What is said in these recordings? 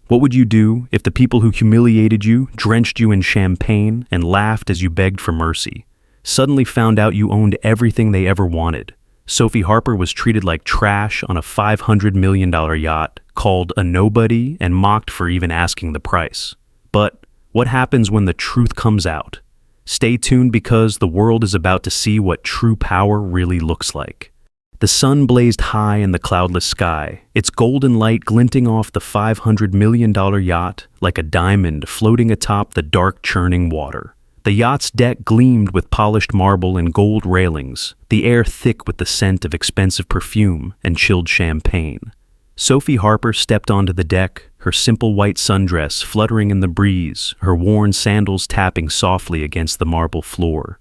What would you do if the people who humiliated you, drenched you in champagne, and laughed as you begged for mercy, suddenly found out you owned everything they ever wanted? Sophie Harper was treated like trash on a $500 million yacht, called a nobody, and mocked for even asking the price. But what happens when the truth comes out? Stay tuned, because the world is about to see what true power really looks like. The sun blazed high in the cloudless sky, its golden light glinting off the $500 million yacht like a diamond floating atop the dark churning water. The yacht's deck gleamed with polished marble and gold railings, the air thick with the scent of expensive perfume and chilled champagne. Sophie Harper stepped onto the deck, her simple white sundress fluttering in the breeze, her worn sandals tapping softly against the marble floor.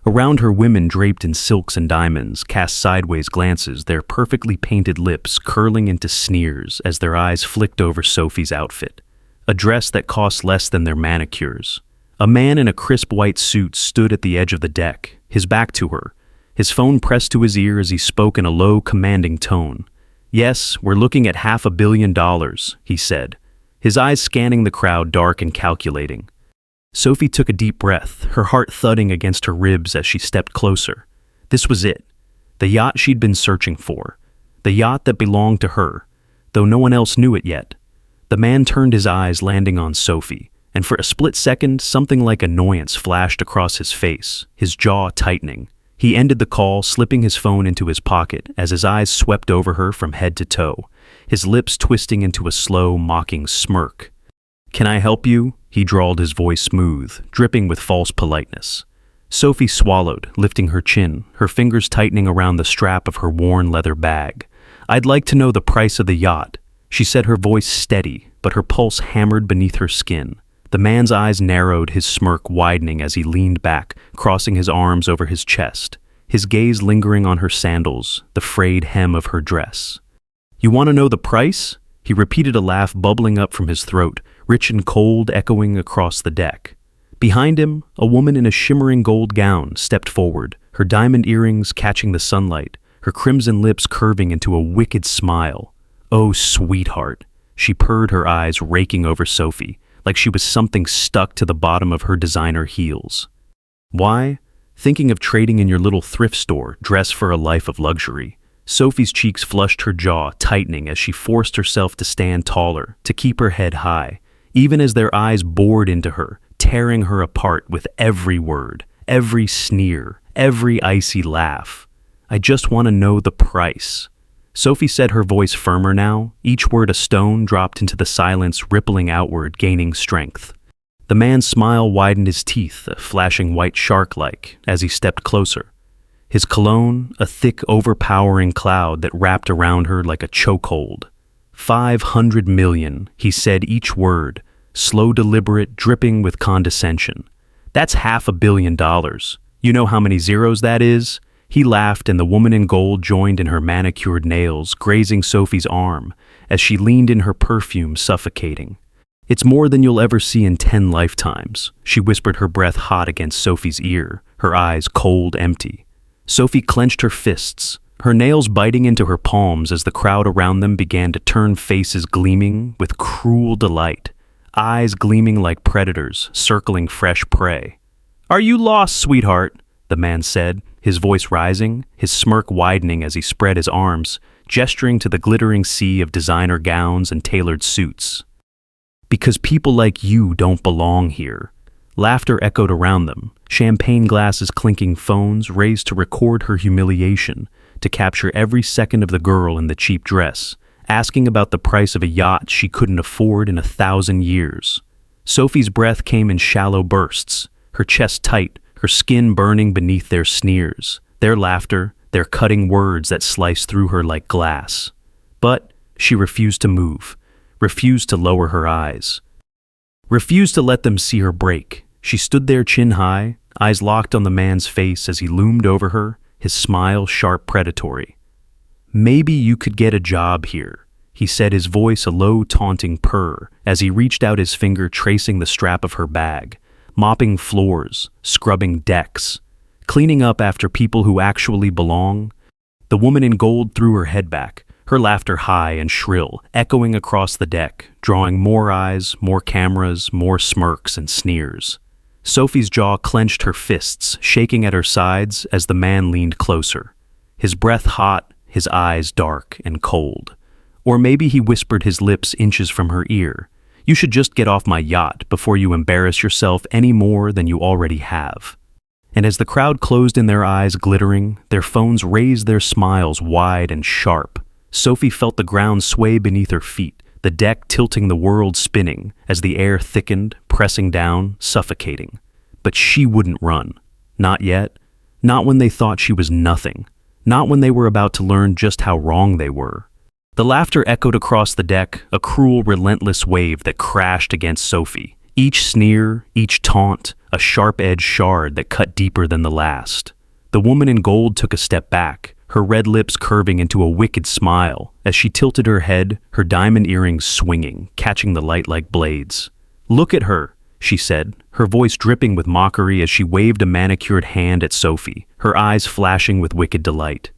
Around her, women draped in silks and diamonds cast sideways glances, their perfectly painted lips curling into sneers as their eyes flicked over Sophie's outfit, a dress that cost less than their manicures. A man in a crisp white suit stood at the edge of the deck, his back to her, his phone pressed to his ear as he spoke in a low, commanding tone. "Yes, we're looking at $500 million, he said, his eyes scanning the crowd, dark and calculating. Sophie took a deep breath, her heart thudding against her ribs as she stepped closer. This was it, the yacht she'd been searching for, the yacht that belonged to her, though no one else knew it yet. The man turned his eyes, landing on Sophie, and for a split second, something like annoyance flashed across his face, his jaw tightening. He ended the call, slipping his phone into his pocket as his eyes swept over her from head to toe, his lips twisting into a slow, mocking smirk. "Can I help you?" he drawled, his voice smooth, dripping with false politeness. Sophie swallowed, lifting her chin, her fingers tightening around the strap of her worn leather bag. "I'd like to know the price of the yacht," she said, her voice steady, but her pulse hammered beneath her skin. The man's eyes narrowed, his smirk widening as he leaned back, crossing his arms over his chest, his gaze lingering on her sandals, the frayed hem of her dress. "You want to know the price?" He repeated, a laugh bubbling up from his throat, rich and cold, echoing across the deck. Behind him, a woman in a shimmering gold gown stepped forward, her diamond earrings catching the sunlight, her crimson lips curving into a wicked smile. "Oh, sweetheart," she purred, her eyes raking over Sophie, like she was something stuck to the bottom of her designer heels. "Why? Thinking of trading in your little thrift store, dress for a life of luxury." Sophie's cheeks flushed, her jaw tightening as she forced herself to stand taller, to keep her head high, even as their eyes bored into her, tearing her apart with every word, every sneer, every icy laugh. "I just want to know the price." Sophie said, her voice firmer now, each word a stone dropped into the silence, rippling outward, gaining strength. The man's smile widened, his teeth flashing white shark-like as he stepped closer. His cologne, a thick, overpowering cloud that wrapped around her like a chokehold. $500 million, he said, each word, slow, deliberate, dripping with condescension. "That's $500 million. You know how many zeros that is?" He laughed, and the woman in gold joined in, her manicured nails grazing Sophie's arm as she leaned in, her perfume suffocating. "It's more than you'll ever see in 10 lifetimes, she whispered, her breath hot against Sophie's ear, her eyes cold, empty. Sophie clenched her fists, her nails biting into her palms as the crowd around them began to turn, faces gleaming with cruel delight, eyes gleaming like predators circling fresh prey. "Are you lost, sweetheart?" the man said, his voice rising, his smirk widening as he spread his arms, gesturing to the glittering sea of designer gowns and tailored suits. "Because people like you don't belong here." Laughter echoed around them, champagne glasses clinking, phones raised to record her humiliation, to capture every second of the girl in the cheap dress, asking about the price of a yacht she couldn't afford in 1,000 years. Sophie's breath came in shallow bursts, her chest tight, her skin burning beneath their sneers, their laughter, their cutting words that sliced through her like glass. But she refused to move, refused to lower her eyes, refused to let them see her break. She stood there, chin high, eyes locked on the man's face as he loomed over her, his smile sharp, predatory. "Maybe you could get a job here," he said, his voice a low, taunting purr as he reached out his finger, tracing the strap of her bag, mopping floors, scrubbing decks, cleaning up after people who actually belong. The woman in gold threw her head back, her laughter high and shrill, echoing across the deck, drawing more eyes, more cameras, more smirks and sneers. Sophie's jaw clenched her fists, shaking at her sides as the man leaned closer. His breath hot, his eyes dark and cold. Or maybe he whispered his lips inches from her ear. You should just get off my yacht before you embarrass yourself any more than you already have. And as the crowd closed in, their eyes glittering, their phones raised their smiles wide and sharp, Sophie felt the ground sway beneath her feet, the deck tilting, the world spinning, as the air thickened, pressing down, suffocating. But she wouldn't run. Not yet. Not when they thought she was nothing. Not when they were about to learn just how wrong they were. The laughter echoed across the deck, a cruel, relentless wave that crashed against Sophie. Each sneer, each taunt, a sharp-edged shard that cut deeper than the last. The woman in gold took a step back, her red lips curving into a wicked smile as she tilted her head, her diamond earrings swinging, catching the light like blades. "Look at her," she said, her voice dripping with mockery as she waved a manicured hand at Sophie, her eyes flashing with wicked delight.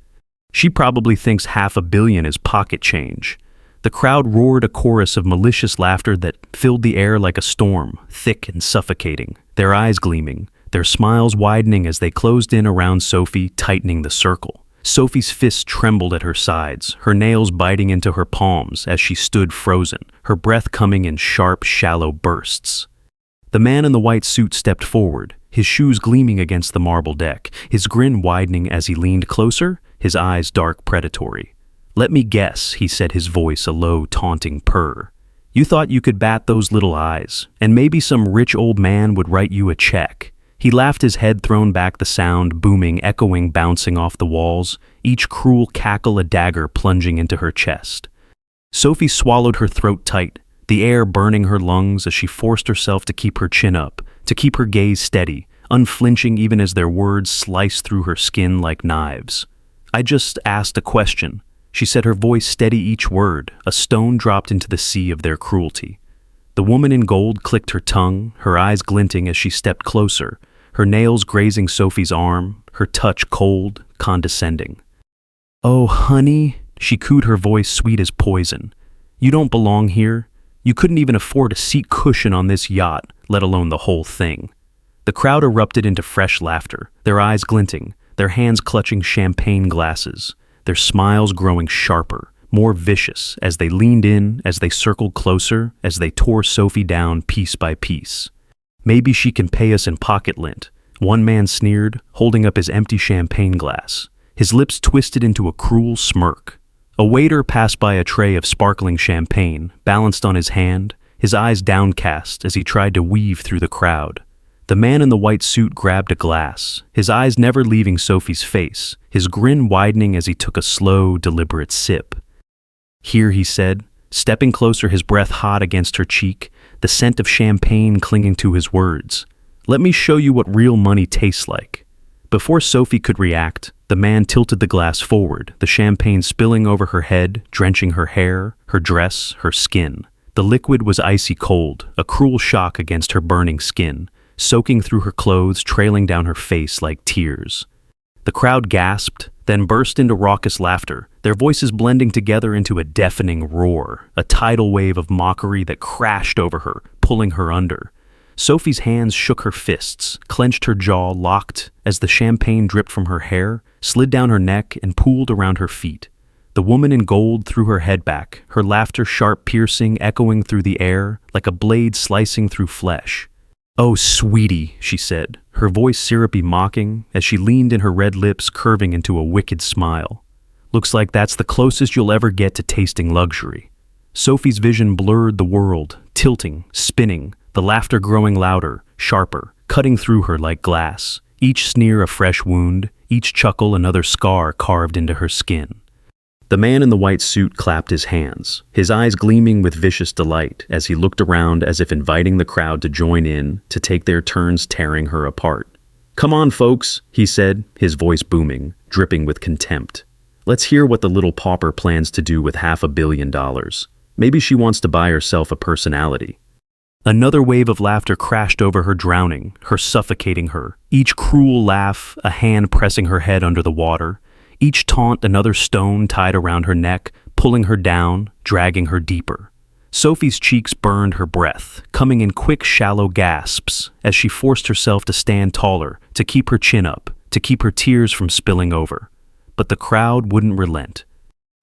"She probably thinks $500 million is pocket change." The crowd roared a chorus of malicious laughter that filled the air like a storm, thick and suffocating, their eyes gleaming, their smiles widening as they closed in around Sophie, tightening the circle. Sophie's fists trembled at her sides, her nails biting into her palms as she stood frozen, her breath coming in sharp, shallow bursts. The man in the white suit stepped forward, his shoes gleaming against the marble deck, his grin widening as he leaned closer, his eyes dark, predatory. "Let me guess," he said, his voice a low, taunting purr. "You thought you could bat those little eyes, and maybe some rich old man would write you a check." He laughed, his head thrown back, the sound booming, echoing, bouncing off the walls, each cruel cackle a dagger plunging into her chest. Sophie swallowed her throat tight, the air burning her lungs as she forced herself to keep her chin up, to keep her gaze steady, unflinching even as their words sliced through her skin like knives. "I just asked a question," she said, her voice steady each word, a stone dropped into the sea of their cruelty. The woman in gold clicked her tongue, her eyes glinting as she stepped closer, her nails grazing Sophie's arm, her touch cold, condescending. "Oh, honey," she cooed, her voice sweet as poison. "You don't belong here. You couldn't even afford a seat cushion on this yacht, let alone the whole thing." The crowd erupted into fresh laughter, their eyes glinting, their hands clutching champagne glasses, their smiles growing sharper, more vicious as they leaned in, as they circled closer, as they tore Sophie down piece by piece. "Maybe she can pay us in pocket lint," one man sneered, holding up his empty champagne glass, his lips twisted into a cruel smirk. A waiter passed by a tray of sparkling champagne, balanced on his hand, his eyes downcast as he tried to weave through the crowd. The man in the white suit grabbed a glass, his eyes never leaving Sophie's face, his grin widening as he took a slow, deliberate sip. "Here," he said, stepping closer, his breath hot against her cheek, the scent of champagne clinging to his words. "Let me show you what real money tastes like." Before Sophie could react, the man tilted the glass forward, the champagne spilling over her head, drenching her hair, her dress, her skin. The liquid was icy cold, a cruel shock against her burning skin, soaking through her clothes, trailing down her face like tears. The crowd gasped, then burst into raucous laughter, their voices blending together into a deafening roar, a tidal wave of mockery that crashed over her, pulling her under. Sophie's hands shook her fists, clenched, her jaw locked as the champagne dripped from her hair, slid down her neck, and pooled around her feet. The woman in gold threw her head back, her laughter sharp, piercing, echoing through the air like a blade slicing through flesh. "Oh, sweetie," she said, her voice syrupy, mocking, as she leaned in, her red lips curving into a wicked smile. "Looks like that's the closest you'll ever get to tasting luxury." Sophie's vision blurred, the world tilting, spinning, the laughter growing louder, sharper, cutting through her like glass, each sneer a fresh wound, each chuckle another scar carved into her skin. The man in the white suit clapped his hands, his eyes gleaming with vicious delight as he looked around as if inviting the crowd to join in, to take their turns tearing her apart. "Come on, folks," he said, his voice booming, dripping with contempt. "Let's hear what the little pauper plans to do with $500 million. Maybe she wants to buy herself a personality." Another wave of laughter crashed over her, drowning, her suffocating her, each cruel laugh a hand pressing her head under the water, each taunt another stone tied around her neck, pulling her down, dragging her deeper. Sophie's cheeks burned her breath, coming in quick, shallow gasps as she forced herself to stand taller, to keep her chin up, to keep her tears from spilling over. But the crowd wouldn't relent.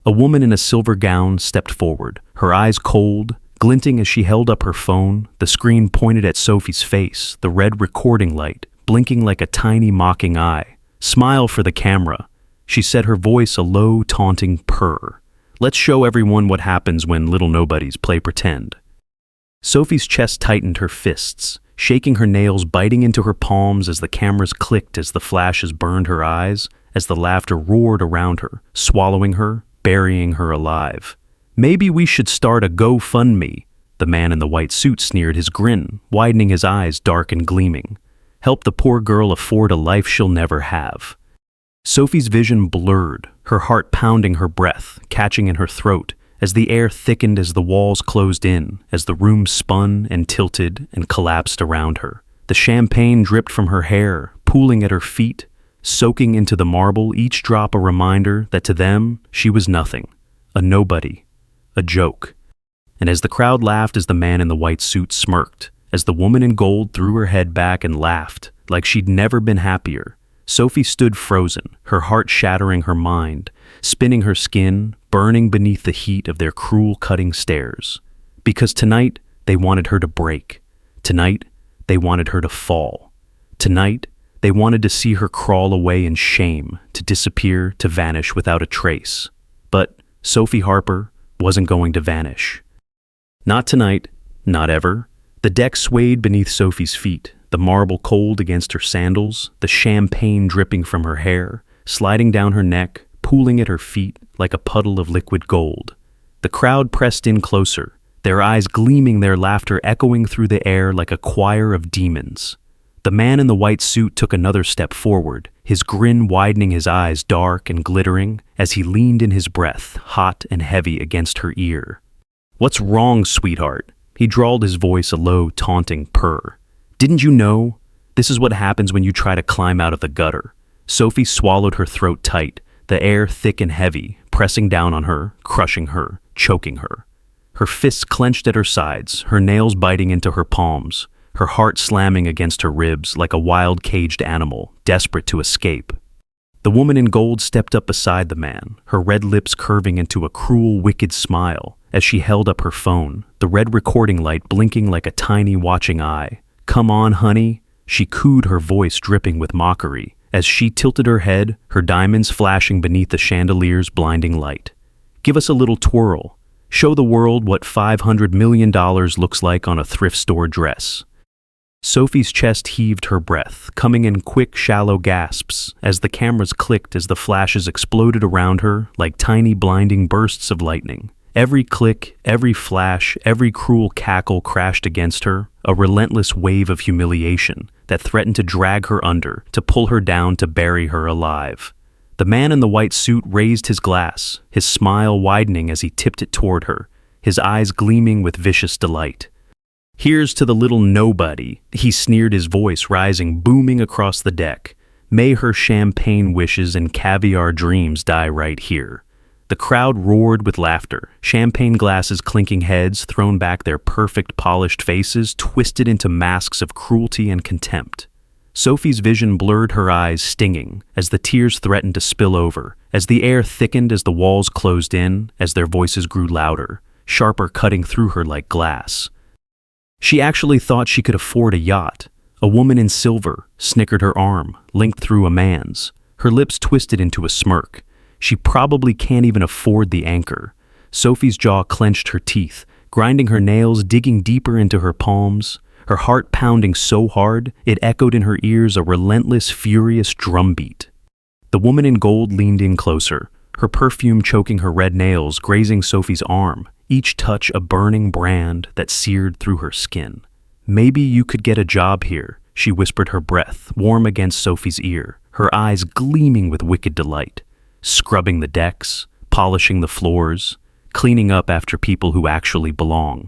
A woman in a silver gown stepped forward, her eyes cold, glinting as she held up her phone, the screen pointed at Sophie's face, the red recording light, blinking like a tiny mocking eye. "Smile for the camera," she said, her voice a low, taunting purr. "Let's show everyone what happens when little nobodies play pretend." Sophie's chest tightened her fists, shaking her nails, biting into her palms as the cameras clicked, as the flashes burned her eyes, as the laughter roared around her, swallowing her, burying her alive. "Maybe we should start a GoFundMe," the man in the white suit sneered, his grin widening, his eyes dark and gleaming. "Help the poor girl afford a life she'll never have." Sophie's vision blurred, her heart pounding, her breath catching in her throat, as the air thickened, as the walls closed in, as the room spun and tilted and collapsed around her. The champagne dripped from her hair, pooling at her feet, soaking into the marble, each drop a reminder that to them she was nothing, a nobody, a joke. And as the crowd laughed, as the man in the white suit smirked, as the woman in gold threw her head back and laughed like she'd never been happier, Sophie stood frozen, her heart shattering, her mind spinning, her skin burning beneath the heat of their cruel, cutting stares. Because tonight they wanted her to break. Tonight they wanted her to fall. Tonight they wanted to see her crawl away in shame, to disappear, to vanish without a trace. But Sophie Harper wasn't going to vanish. Not tonight, not ever. The deck swayed beneath Sophie's feet, the marble cold against her sandals, the champagne dripping from her hair, sliding down her neck, pooling at her feet like a puddle of liquid gold. The crowd pressed in closer, their eyes gleaming, their laughter echoing through the air like a choir of demons. The man in the white suit took another step forward, his grin widening, his eyes dark and glittering, as he leaned in, his breath hot and heavy against her ear. "What's wrong, sweetheart?" He drawled, his voice a low, taunting purr. "Didn't you know? This is what happens when you try to climb out of the gutter." Sophie swallowed, her throat tight, the air thick and heavy, pressing down on her, crushing her, choking her. Her fists clenched at her sides, her nails biting into her palms, her heart slamming against her ribs like a wild, caged animal, desperate to escape. The woman in gold stepped up beside the man, her red lips curving into a cruel, wicked smile as she held up her phone, the red recording light blinking like a tiny watching eye. "Come on, honey," she cooed, her voice dripping with mockery, as she tilted her head, her diamonds flashing beneath the chandelier's blinding light. "Give us a little twirl. Show the world what $500 million looks like on a thrift store dress." Sophie's chest heaved, her breath coming in quick, shallow gasps as the cameras clicked, as the flashes exploded around her like tiny, blinding bursts of lightning. Every click, every flash, every cruel cackle crashed against her, a relentless wave of humiliation that threatened to drag her under, to pull her down, to bury her alive. The man in the white suit raised his glass, his smile widening as he tipped it toward her, his eyes gleaming with vicious delight. "Here's to the little nobody," he sneered, his voice rising, booming across the deck. "May her champagne wishes and caviar dreams die right here." The crowd roared with laughter, champagne glasses clinking, heads thrown back, their perfect, polished faces twisted into masks of cruelty and contempt. Sophie's vision blurred, her eyes stinging, as the tears threatened to spill over, as the air thickened, as the walls closed in, as their voices grew louder, sharper, cutting through her like glass. She actually thought she could afford a yacht. A woman in silver snickered, her arm linked through a man's, her lips twisted into a smirk. She probably can't even afford the anchor. Sophie's jaw clenched, her teeth grinding, her nails digging deeper into her palms, her heart pounding so hard it echoed in her ears, a relentless, furious drumbeat. The woman in gold leaned in closer, her perfume choking her red nails, grazing Sophie's arm, each touch a burning brand that seared through her skin. "Maybe you could get a job here," she whispered, her breath warm against Sophie's ear, her eyes gleaming with wicked delight. "Scrubbing the decks, polishing the floors, cleaning up after people who actually belong."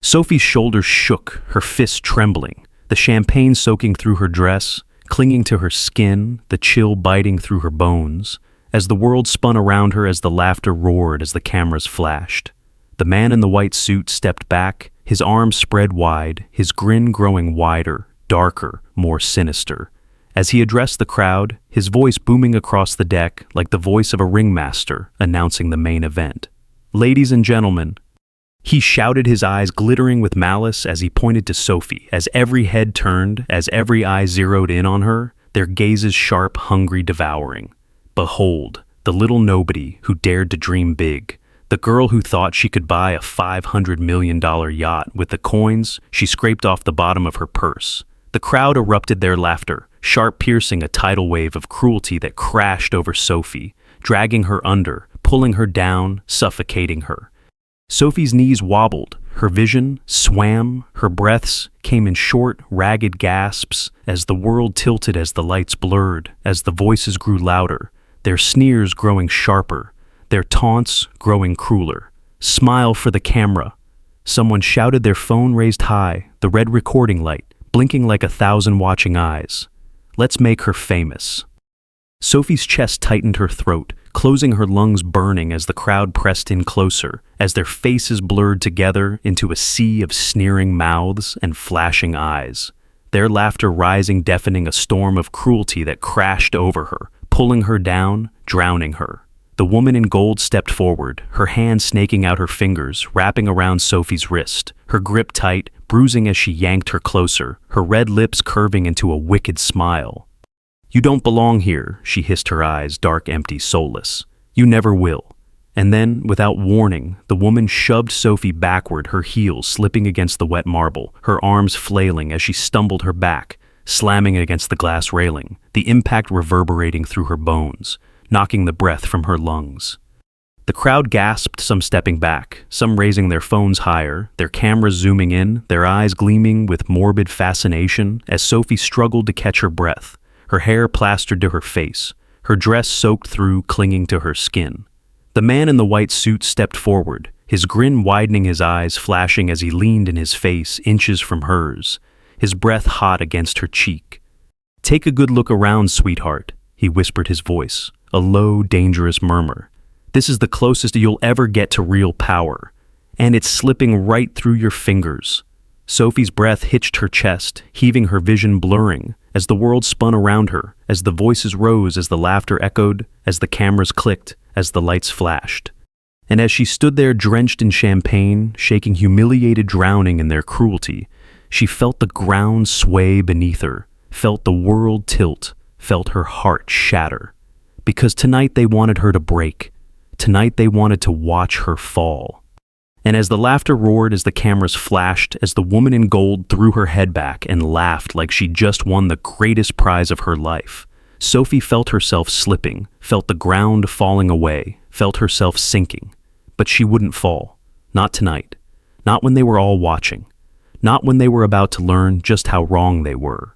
Sophie's shoulders shook, her fists trembling, the champagne soaking through her dress, clinging to her skin, the chill biting through her bones, as the world spun around her, as the laughter roared, as the cameras flashed. The man in the white suit stepped back, his arms spread wide, his grin growing wider, darker, more sinister. As he addressed the crowd, his voice booming across the deck like the voice of a ringmaster announcing the main event. "Ladies and gentlemen," he shouted, his eyes glittering with malice as he pointed to Sophie. As every head turned, as every eye zeroed in on her, their gazes sharp, hungry, devouring. Behold, the little nobody who dared to dream big, the girl who thought she could buy a $500 million yacht with the coins she scraped off the bottom of her purse. The crowd erupted their laughter, sharp piercing a tidal wave of cruelty that crashed over Sophie, dragging her under, pulling her down, suffocating her. Sophie's knees wobbled, her vision swam, her breaths came in short, ragged gasps as the world tilted, as the lights blurred, as the voices grew louder, their sneers growing sharper, their taunts growing crueler. "Smile for the camera." Someone shouted, their phone raised high, the red recording light blinking like 1,000 watching eyes. "Let's make her famous." Sophie's chest tightened, her throat, closing, her lungs burning as the crowd pressed in closer, as their faces blurred together into a sea of sneering mouths and flashing eyes. Their laughter rising, deafening a storm of cruelty that crashed over her, pulling her down, drowning her. The woman in gold stepped forward, her hand snaking out her fingers, wrapping around Sophie's wrist, her grip tight, bruising as she yanked her closer, her red lips curving into a wicked smile. "You don't belong here," she hissed, her eyes dark, empty, soulless. "You never will." And then, without warning, the woman shoved Sophie backward, her heels slipping against the wet marble, her arms flailing as she stumbled her back, slamming against the glass railing, the impact reverberating through her bones, knocking the breath from her lungs. The crowd gasped, some stepping back, some raising their phones higher, their cameras zooming in, their eyes gleaming with morbid fascination as Sophie struggled to catch her breath, her hair plastered to her face, her dress soaked through, clinging to her skin. The man in the white suit stepped forward, his grin widening, his eyes flashing as he leaned in his face inches from hers, his breath hot against her cheek. "Take a good look around, sweetheart," he whispered, his voice a low, dangerous murmur. "This is the closest you'll ever get to real power, and it's slipping right through your fingers." Sophie's breath hitched her chest, heaving, her vision blurring, as the world spun around her, as the voices rose, as the laughter echoed, as the cameras clicked, as the lights flashed. And as she stood there drenched in champagne, shaking, humiliated, drowning in their cruelty, she felt the ground sway beneath her, felt the world tilt, felt her heart shatter. Because tonight they wanted her to break. Tonight they wanted to watch her fall. And as the laughter roared, as the cameras flashed, as the woman in gold threw her head back and laughed like she'd just won the greatest prize of her life, Sophie felt herself slipping, felt the ground falling away, felt herself sinking. But she wouldn't fall. Not tonight. Not when they were all watching. Not when they were about to learn just how wrong they were.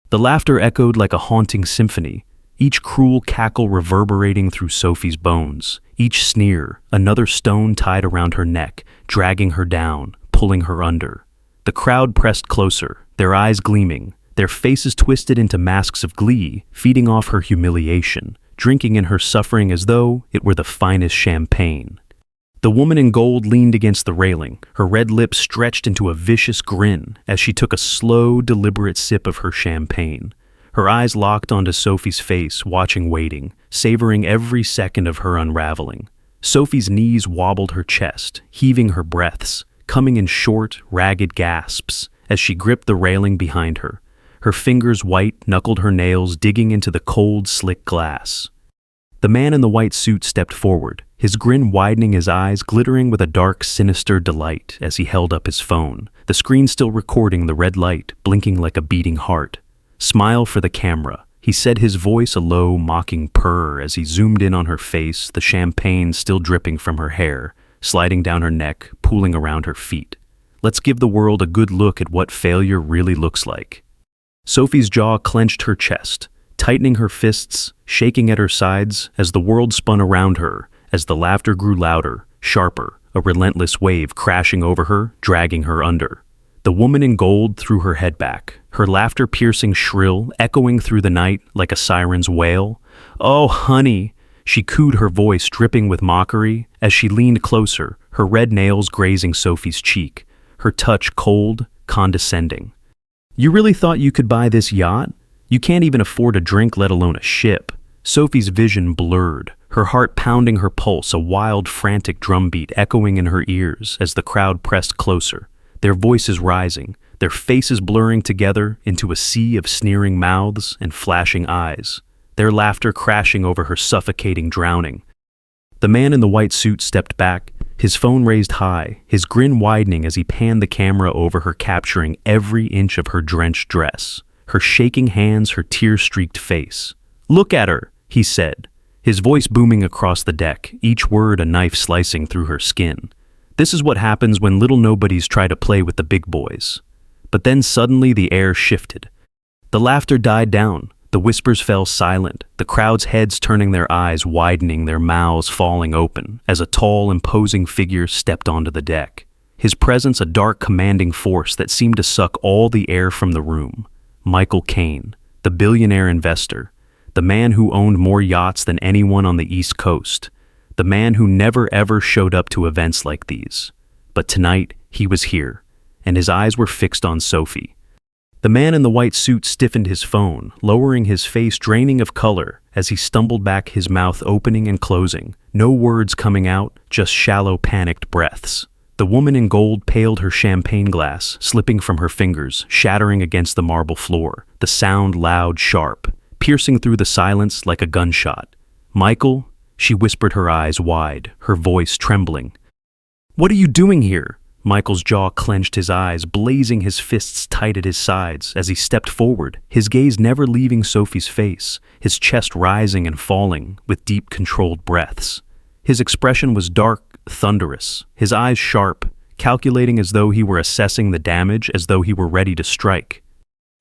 The laughter echoed like a haunting symphony, each cruel cackle reverberating through Sophie's bones, each sneer, another stone tied around her neck, dragging her down, pulling her under. The crowd pressed closer, their eyes gleaming, their faces twisted into masks of glee, feeding off her humiliation, drinking in her suffering as though it were the finest champagne. The woman in gold leaned against the railing, her red lips stretched into a vicious grin as she took a slow, deliberate sip of her champagne. Her eyes locked onto Sophie's face, watching, waiting, savoring every second of her unraveling. Sophie's knees wobbled, her chest, heaving, her breaths coming in short, ragged gasps as she gripped the railing behind her. Her fingers white knuckled her nails, digging into the cold, slick glass. The man in the white suit stepped forward, his grin widening, his eyes glittering with a dark, sinister delight as he held up his phone, the screen still recording, the red light blinking like a beating heart. "Smile for the camera," he said, his voice a low, mocking purr as he zoomed in on her face, the champagne still dripping from her hair, sliding down her neck, pooling around her feet. "Let's give the world a good look at what failure really looks like." Sophie's jaw clenched, her chest, tightening, her fists shaking at her sides as the world spun around her, as the laughter grew louder, sharper, a relentless wave crashing over her, dragging her under. The woman in gold threw her head back, her laughter piercing shrill, echoing through the night like a siren's wail. "Oh, honey," She cooed, her voice dripping with mockery as she leaned closer, her red nails grazing Sophie's cheek, her touch cold, condescending. "You really thought you could buy this yacht? You can't even afford a drink, let alone a ship." Sophie's vision blurred, her heart pounding her pulse, a wild, frantic drumbeat echoing in her ears as the crowd pressed closer, their voices rising, their faces blurring together into a sea of sneering mouths and flashing eyes, their laughter crashing over her suffocating drowning. The man in the white suit stepped back, his phone raised high, his grin widening as he panned the camera over her, capturing every inch of her drenched dress, her shaking hands, her tear-streaked face. "Look at her," he said, his voice booming across the deck, each word a knife slicing through her skin. "This is what happens when little nobodies try to play with the big boys." But then suddenly the air shifted. The laughter died down, the whispers fell silent, the crowd's heads turning, their eyes widening, their mouths falling open, as a tall, imposing figure stepped onto the deck. His presence a dark, commanding force that seemed to suck all the air from the room. Michael Caine, the billionaire investor, the man who owned more yachts than anyone on the East Coast, the man who never ever showed up to events like these. But tonight, he was here, and his eyes were fixed on Sophie. The man in the white suit stiffened his phone, lowering his face, draining of color, as he stumbled back, his mouth opening and closing, no words coming out, just shallow, panicked breaths. The woman in gold paled, her champagne glass slipping from her fingers, shattering against the marble floor, the sound loud, sharp, piercing through the silence like a gunshot. "Michael," she whispered, her eyes wide, her voice trembling. "What are you doing here?" Michael's jaw clenched, his eyes blazing, his fists tight at his sides as he stepped forward, his gaze never leaving Sophie's face, his chest rising and falling with deep, controlled breaths. His expression was dark, thunderous, his eyes sharp, calculating, as though he were assessing the damage, as though he were ready to strike.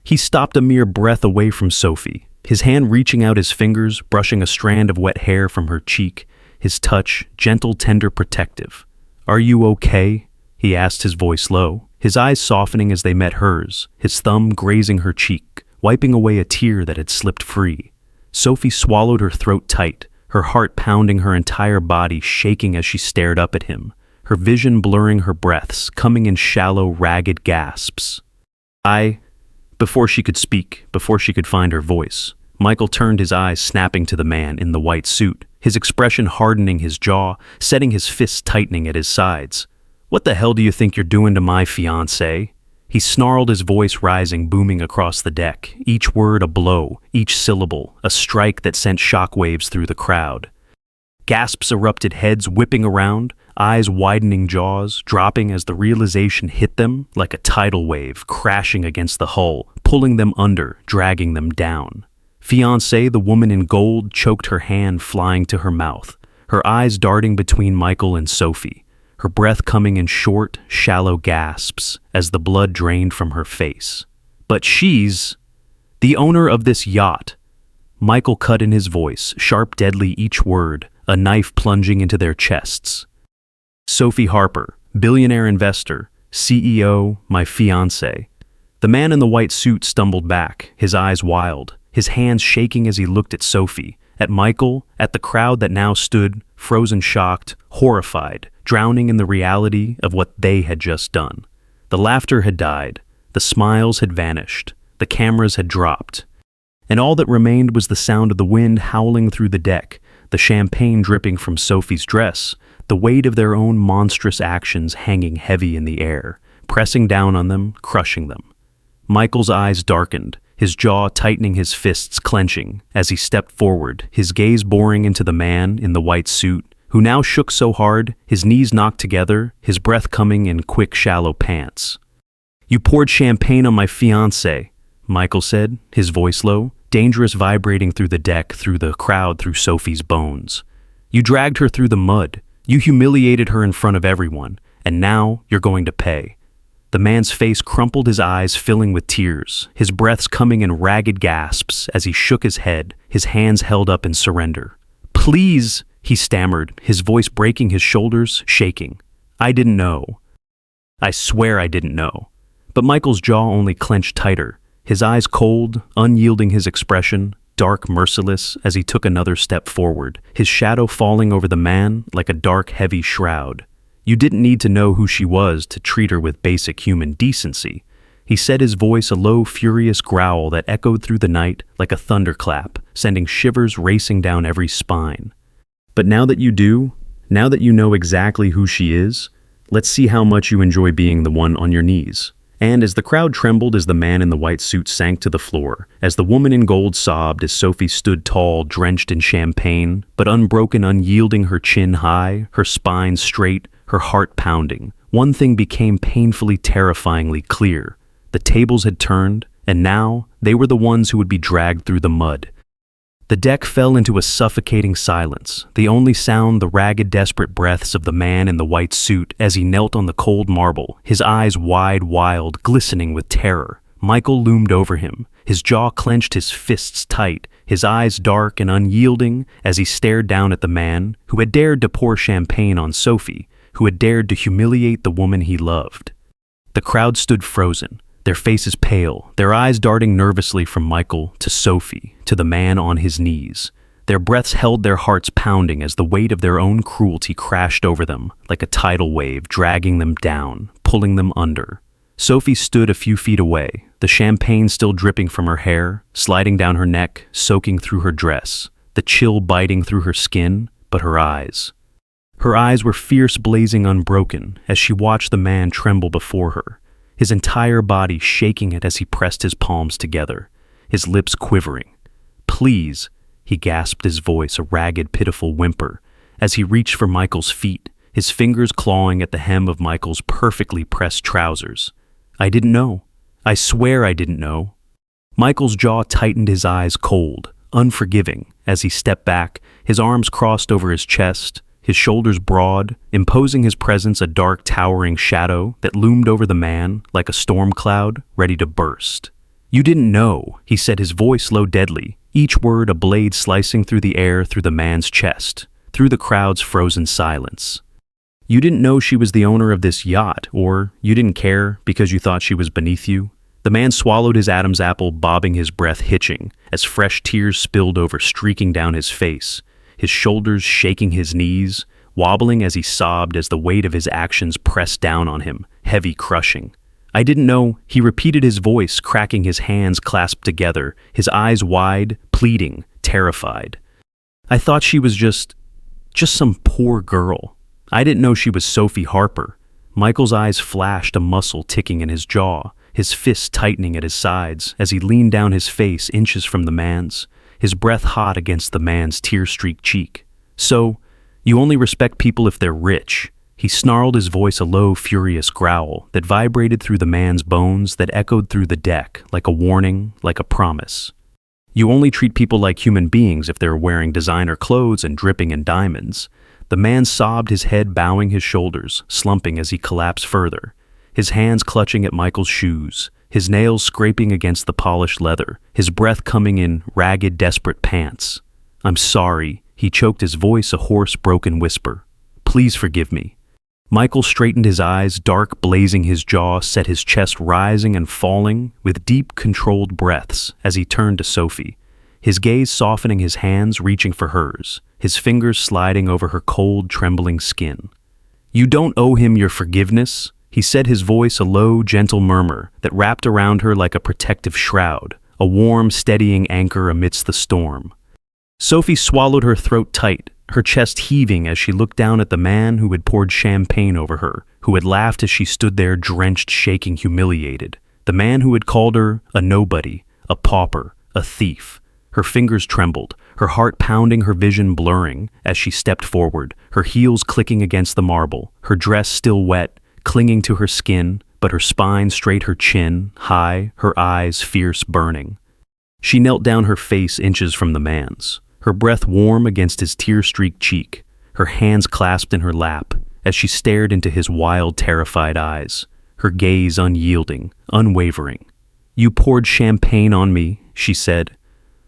He stopped a mere breath away from Sophie, his hand reaching out, his fingers brushing a strand of wet hair from her cheek, his touch gentle, tender, protective. "Are you okay?" he asked, his voice low, his eyes softening as they met hers, his thumb grazing her cheek, wiping away a tear that had slipped free. Sophie swallowed, her throat tight, her heart pounding, her entire body shaking as she stared up at him, her vision blurring, her breaths coming in shallow, ragged gasps. Before she could speak, before she could find her voice, Michael turned, his eyes snapping to the man in the white suit, his expression hardening, his jaw, setting, his fists tightening at his sides. "What the hell do you think you're doing to my fiancée?" He snarled, his voice rising, booming across the deck, each word a blow, each syllable a strike that sent shockwaves through the crowd. Gasps erupted, heads whipping around, eyes widening, jaws dropping as the realization hit them like a tidal wave crashing against the hull, pulling them under, dragging them down. Fiancée, the woman in gold, choked, her hand flying to her mouth, her eyes darting between Michael and Sophie, her breath coming in short, shallow gasps as the blood drained from her face. "But she's the owner of this yacht." Michael cut in, his voice sharp, deadly, each word a knife plunging into their chests. "Sophie Harper, billionaire investor, CEO, my fiancée." The man in the white suit stumbled back, his eyes wild, his hands shaking as he looked at Sophie, at Michael, at the crowd that now stood, frozen, shocked, horrified, drowning in the reality of what they had just done. The laughter had died, the smiles had vanished, the cameras had dropped, and all that remained was the sound of the wind howling through the deck, the champagne dripping from Sophie's dress, the weight of their own monstrous actions hanging heavy in the air, pressing down on them, crushing them. Michael's eyes darkened, his jaw tightening, his fists clenching, as he stepped forward, his gaze boring into the man in the white suit, who now shook so hard, his knees knocked together, his breath coming in quick, shallow pants. "You poured champagne on my fiancée," Michael said, his voice low, dangerous, vibrating through the deck, through the crowd, through Sophie's bones. "You dragged her through the mud. You humiliated her in front of everyone, and now you're going to pay." The man's face crumpled, his eyes filling with tears, his breaths coming in ragged gasps as he shook his head, his hands held up in surrender. "Please," he stammered, his voice breaking, his shoulders shaking. "I didn't know. I swear I didn't know." But Michael's jaw only clenched tighter, his eyes cold, unyielding, his expression dark, merciless, as he took another step forward, his shadow falling over the man like a dark, heavy shroud. You didn't need to know who she was to treat her with basic human decency. He said, his voice a low, furious growl that echoed through the night like a thunderclap, sending shivers racing down every spine. But now that you do, now that you know exactly who she is, let's see how much you enjoy being the one on your knees. And as the crowd trembled as the man in the white suit sank to the floor, as the woman in gold sobbed as Sophie stood tall, drenched in champagne, but unbroken, unyielding, her chin high, her spine straight, her heart pounding, one thing became painfully, terrifyingly clear. The tables had turned, and now they were the ones who would be dragged through the mud. The deck fell into a suffocating silence, the only sound the ragged, desperate breaths of the man in the white suit as he knelt on the cold marble, his eyes wide, wild, glistening with terror. Michael loomed over him, his jaw clenched, his fists tight, his eyes dark and unyielding as he stared down at the man who had dared to pour champagne on Sophie, who had dared to humiliate the woman he loved. The crowd stood frozen, their faces pale, their eyes darting nervously from Michael to Sophie, to the man on his knees. Their breaths held, their hearts pounding as the weight of their own cruelty crashed over them like a tidal wave, dragging them down, pulling them under. Sophie stood a few feet away, the champagne still dripping from her hair, sliding down her neck, soaking through her dress, the chill biting through her skin, but her eyes. Her eyes were fierce, blazing, unbroken as she watched the man tremble before her, his entire body shaking it as he pressed his palms together, his lips quivering. "Please," he gasped, his voice a ragged, pitiful whimper, as he reached for Michael's feet, his fingers clawing at the hem of Michael's perfectly pressed trousers. "I didn't know. I swear I didn't know." Michael's jaw tightened, his eyes cold, unforgiving, as he stepped back, his arms crossed over his chest, his shoulders broad, imposing his presence a dark, towering shadow that loomed over the man like a storm cloud ready to burst. "You didn't know," he said, his voice low, deadly, each word a blade slicing through the air, through the man's chest, through the crowd's frozen silence. "You didn't know she was the owner of this yacht, or you didn't care because you thought she was beneath you?" The man swallowed his Adam's apple, bobbing, his breath hitching, as fresh tears spilled over, streaking down his face, his shoulders shaking, his knees wobbling as he sobbed as the weight of his actions pressed down on him, heavy, crushing. "I didn't know," he repeated, his voice cracking, his hands clasped together, his eyes wide, pleading, terrified. "I thought she was just some poor girl. I didn't know she was Sophie Harper." Michael's eyes flashed, a muscle ticking in his jaw, his fists tightening at his sides as he leaned down, his face inches from the man's, his breath hot against the man's tear-streaked cheek. "So, you only respect people if they're rich." He snarled, his voice a low, furious growl that vibrated through the man's bones, that echoed through the deck like a warning, like a promise. "You only treat people like human beings if they're wearing designer clothes and dripping in diamonds." The man sobbed, his head bowing, his shoulders slumping as he collapsed further, his hands clutching at Michael's shoes, his nails scraping against the polished leather, his breath coming in ragged, desperate pants. "I'm sorry," he choked, his voice a hoarse, broken whisper. "Please forgive me." Michael straightened his eyes, dark, blazing, his jaw set, his chest rising and falling with deep, controlled breaths as he turned to Sophie, his gaze softening, his hands reaching for hers, his fingers sliding over her cold, trembling skin. "You don't owe him your forgiveness," he said, his voice a low, gentle murmur that wrapped around her like a protective shroud, a warm, steadying anchor amidst the storm. Sophie swallowed, her throat tight, her chest heaving as she looked down at the man who had poured champagne over her, who had laughed as she stood there drenched, shaking, humiliated. The man who had called her a nobody, a pauper, a thief. Her fingers trembled, her heart pounding, her vision blurring as she stepped forward, her heels clicking against the marble, her dress still wet, clinging to her skin, but her spine straight, her chin high, her eyes fierce, burning. She knelt down, her face inches from the man's, her breath warm against his tear-streaked cheek, her hands clasped in her lap as she stared into his wild, terrified eyes, her gaze unyielding, unwavering. "You poured champagne on me," she said,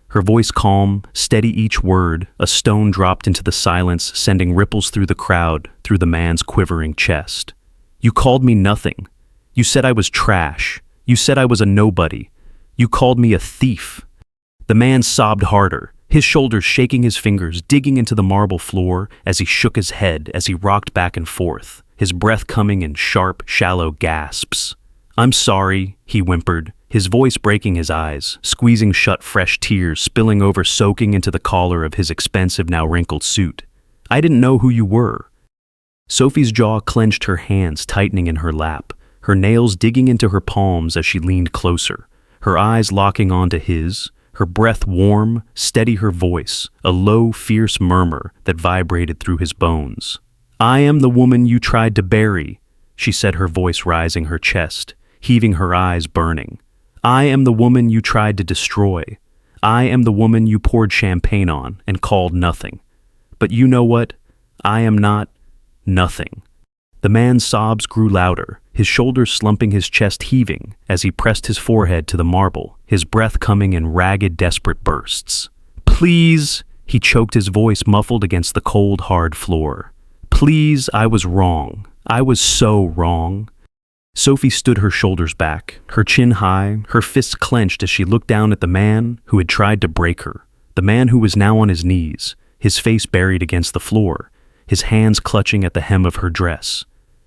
her voice calm, steady, each word a stone dropped into the silence, sending ripples through the crowd, through the man's quivering chest. "You called me nothing. You said I was trash. You said I was a nobody. You called me a thief." The man sobbed harder, his shoulders shaking, his fingers digging into the marble floor as he shook his head as he rocked back and forth, his breath coming in sharp, shallow gasps. "I'm sorry," he whimpered, his voice breaking his eyes, squeezing shut, fresh tears spilling over, soaking into the collar of his expensive, now wrinkled suit. "I didn't know who you were." Sophie's jaw clenched, her hands tightening in her lap, her nails digging into her palms as she leaned closer, her eyes locking onto his, her breath warm, steady, her voice, a low, fierce murmur that vibrated through his bones. "I am the woman you tried to bury," she said, her voice rising, her chest heaving, her eyes burning. "I am the woman you tried to destroy. I am the woman you poured champagne on and called nothing. But you know what? I am not nothing." The man's sobs grew louder, his shoulders slumping, his chest heaving as he pressed his forehead to the marble, his breath coming in ragged, desperate bursts. "Please," he choked, his voice muffled against the cold, hard floor. "Please, I was wrong. I was so wrong." Sophie stood, her shoulders back, her chin high, her fists clenched as she looked down at the man who had tried to break her, the man who was now on his knees, his face buried against the floor, his hands clutching at the hem of her dress.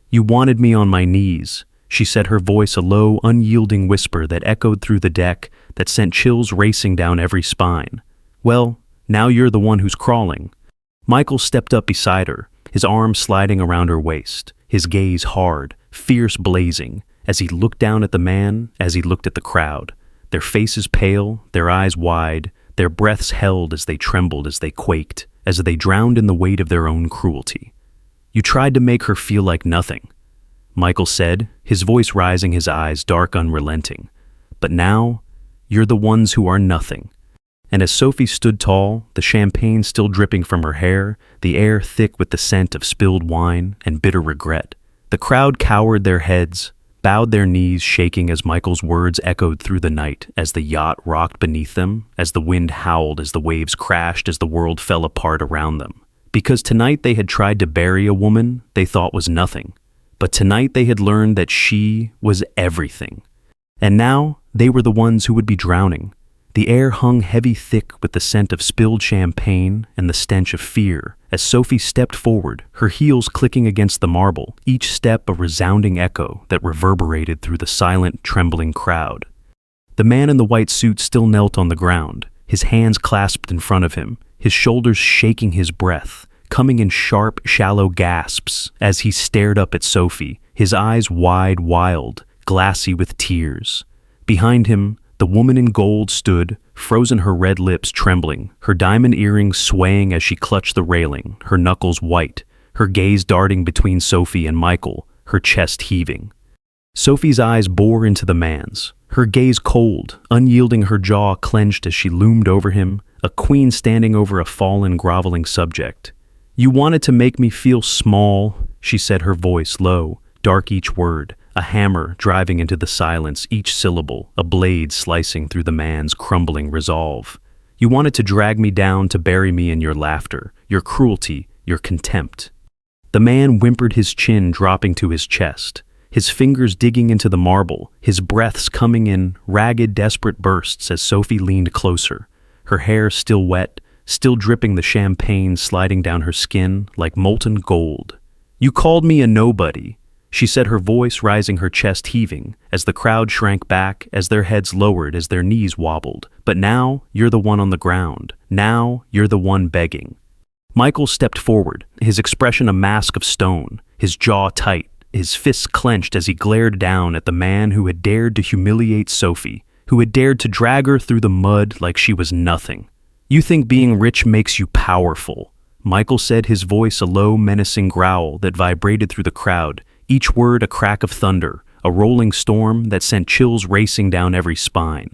"You wanted me on my knees," she said, her voice a low, unyielding whisper that echoed through the deck, that sent chills racing down every spine. "Well, now you're the one who's crawling." Michael stepped up beside her, his arm sliding around her waist, his gaze hard, fierce, blazing, as he looked down at the man, as he looked at the crowd, their faces pale, their eyes wide, their breaths held as they trembled, as they quaked, as they drowned in the weight of their own cruelty. "You tried to make her feel like nothing," Michael said, his voice rising, his eyes dark, unrelenting. "But now, you're the ones who are nothing." And as Sophie stood tall, the champagne still dripping from her hair, the air thick with the scent of spilled wine and bitter regret, the crowd cowered their heads, bowed their knees, shaking as Michael's words echoed through the night, as the yacht rocked beneath them, as the wind howled, as the waves crashed, as the world fell apart around them. Because tonight they had tried to bury a woman they thought was nothing, but tonight they had learned that she was everything. And now they were the ones who would be drowning. The air hung heavy, thick with the scent of spilled champagne and the stench of fear as Sophie stepped forward, her heels clicking against the marble, each step a resounding echo that reverberated through the silent, trembling crowd. The man in the white suit still knelt on the ground, his hands clasped in front of him, his shoulders shaking, his breath coming in sharp, shallow gasps as he stared up at Sophie, his eyes wide, wild, glassy with tears. Behind him, the woman in gold stood, frozen, her red lips trembling, her diamond earrings swaying as she clutched the railing, her knuckles white, her gaze darting between Sophie and Michael, her chest heaving. Sophie's eyes bore into the man's, her gaze cold, unyielding, her jaw clenched as she loomed over him, a queen standing over a fallen, groveling subject. "You wanted to make me feel small," she said, her voice low, dark each word, a hammer driving into the silence, each syllable, a blade slicing through the man's crumbling resolve. "You wanted to drag me down, to bury me in your laughter, your cruelty, your contempt." The man whimpered, his chin dropping to his chest, his fingers digging into the marble, his breaths coming in ragged, desperate bursts as Sophie leaned closer, her hair still wet, still dripping, the champagne sliding down her skin like molten gold. "You called me a nobody," she said, her voice rising, her chest heaving, as the crowd shrank back, as their heads lowered, as their knees wobbled. "But now you're the one on the ground. Now you're the one begging." Michael stepped forward, his expression a mask of stone, his jaw tight, his fists clenched as he glared down at the man who had dared to humiliate Sophie, who had dared to drag her through the mud like she was nothing. "You think being rich makes you powerful," Michael said, his voice a low, menacing growl that vibrated through the crowd, each word a crack of thunder, a rolling storm that sent chills racing down every spine.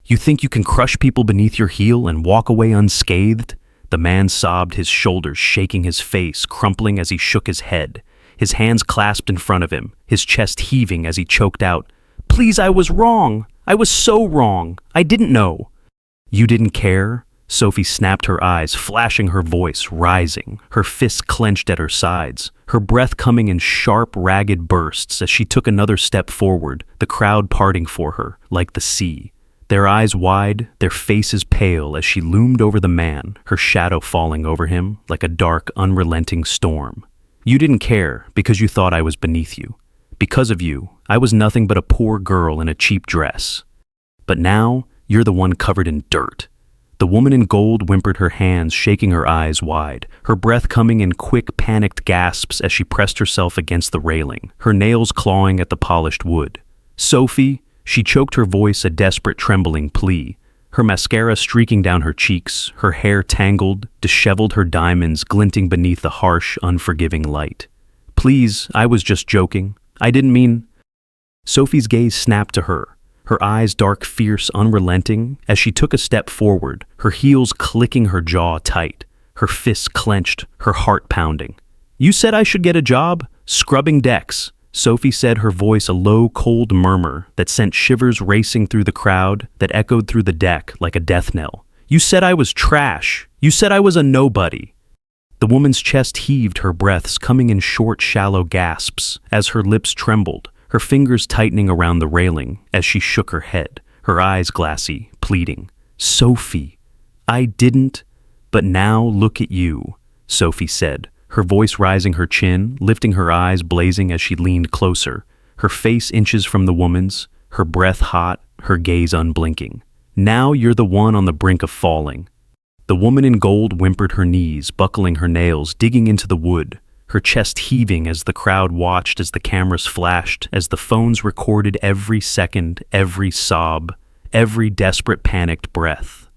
"You think you can crush people beneath your heel and walk away unscathed?" The man sobbed, his shoulders shaking, his face crumpling as he shook his head, his hands clasped in front of him, his chest heaving as he choked out, "Please, I was wrong. I was so wrong. I didn't know." "You didn't care?" Sophie snapped, her eyes flashing, her voice rising, her fists clenched at her sides, her breath coming in sharp, ragged bursts as she took another step forward, the crowd parting for her, like the sea. their eyes wide, their faces pale as she loomed over the man, her shadow falling over him like a dark, unrelenting storm. You didn't care because you thought I was beneath you. Because of you, I was nothing but a poor girl in a cheap dress. But now, you're the one covered in dirt. The woman in gold whimpered, her hands shaking, her eyes wide, her breath coming in quick, panicked gasps as she pressed herself against the railing, her nails clawing at the polished wood. Sophie, she choked, her voice a desperate, trembling plea, her mascara streaking down her cheeks, her hair tangled, disheveled, her diamonds glinting beneath the harsh, unforgiving light. Please, I was just joking. I didn't mean... Sophie's gaze snapped to her, her eyes dark, fierce, unrelenting, as she took a step forward, her heels clicking, her jaw tight, her fists clenched, her heart pounding. You said I should get a job? Scrubbing decks. Sophie said, her voice a low, cold murmur that sent shivers racing through the crowd, that echoed through the deck like a death knell. You said I was trash. You said I was a nobody. The woman's chest heaved, her breaths coming in short, shallow gasps as her lips trembled, her fingers tightening around the railing as she shook her head, her eyes glassy, pleading. Sophie, I didn't, but now look at you, Sophie said, her voice rising, her chin, lifting, her eyes blazing as she leaned closer, her face inches from the woman's, her breath hot, her gaze unblinking. Now you're the one on the brink of falling. The woman in gold whimpered, her knees, buckling, her nails digging into the wood, her chest heaving as the crowd watched, as the cameras flashed, as the phones recorded every second, every sob, every desperate, panicked breath.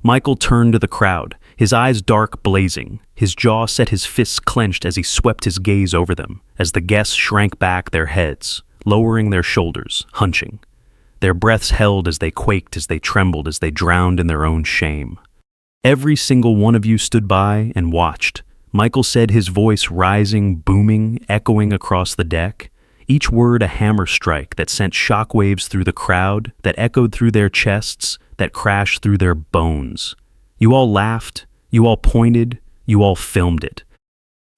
Michael turned to the crowd, his eyes dark, blazing, his jaw set, his fists clenched as he swept his gaze over them, as the guests shrank back their heads, lowering their shoulders, hunching. Their breaths held as they quaked, as they trembled, as they drowned in their own shame. Every single one of you stood by and watched, Michael said, his voice rising, booming, echoing across the deck, each word a hammer strike that sent shockwaves through the crowd, that echoed through their chests, that crashed through their bones. You all laughed, you all pointed, you all filmed it.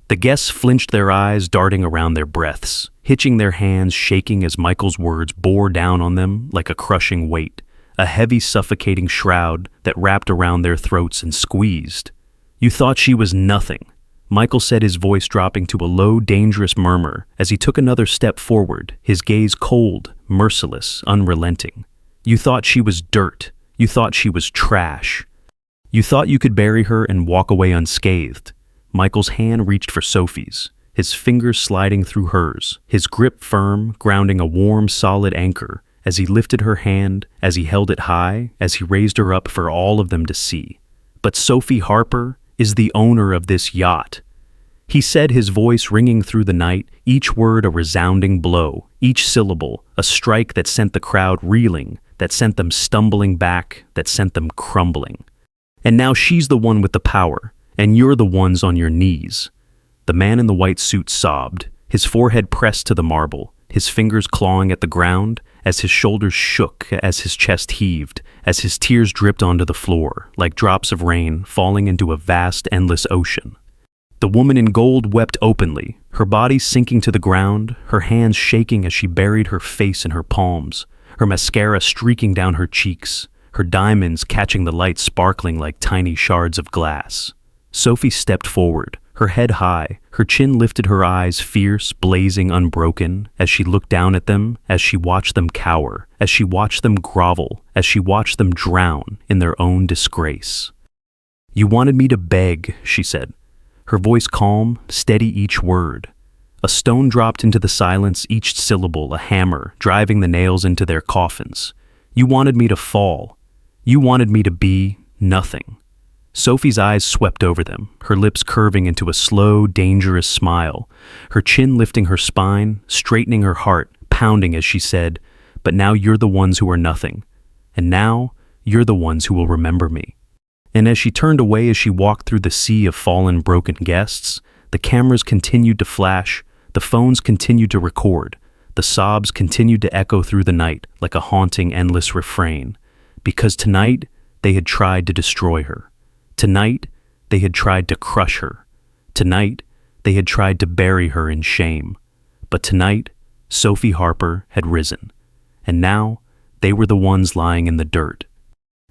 The guests flinched, their eyes darting around their breaths, hitching their hands, shaking as Michael's words bore down on them like a crushing weight, a heavy, suffocating shroud that wrapped around their throats and squeezed. You thought she was nothing, Michael said, his voice dropping to a low, dangerous murmur as he took another step forward, his gaze cold, merciless, unrelenting. You thought she was dirt. You thought she was trash. You thought you could bury her and walk away unscathed. Michael's hand reached for Sophie's, his fingers sliding through hers, his grip firm, grounding a warm, solid anchor as he lifted her hand, as he held it high, as he raised her up for all of them to see. But Sophie Harper is the owner of this yacht. He said, his voice ringing through the night, each word a resounding blow, each syllable a strike that sent the crowd reeling, that sent them stumbling back, that sent them crumbling. And now she's the one with the power, and you're the ones on your knees. The man in the white suit sobbed, his forehead pressed to the marble, his fingers clawing at the ground, as his shoulders shook, as his chest heaved, as his tears dripped onto the floor, like drops of rain falling into a vast, endless ocean. The woman in gold wept openly, her body sinking to the ground, her hands shaking as she buried her face in her palms, her mascara streaking down her cheeks, her diamonds catching the light sparkling like tiny shards of glass. Sophie stepped forward, her head high, her chin lifted, her eyes fierce, blazing, unbroken, as she looked down at them, as she watched them cower, as she watched them grovel, as she watched them drown in their own disgrace. You wanted me to beg, she said, her voice calm, steady each word. A stone dropped into the silence, each syllable a hammer, driving the nails into their coffins. You wanted me to fall. You wanted me to be nothing. Sophie's eyes swept over them, her lips curving into a slow, dangerous smile, her chin lifting her spine, straightening her heart, pounding as she said, "But now you're the ones who are nothing. And now you're the ones who will remember me." And as she turned away, as she walked through the sea of fallen, broken guests, the cameras continued to flash, the phones continued to record, the sobs continued to echo through the night like a haunting, endless refrain. Because tonight, they had tried to destroy her. Tonight, they had tried to crush her. Tonight, they had tried to bury her in shame. But tonight, Sophie Harper had risen. And now, They were the ones lying in the dirt.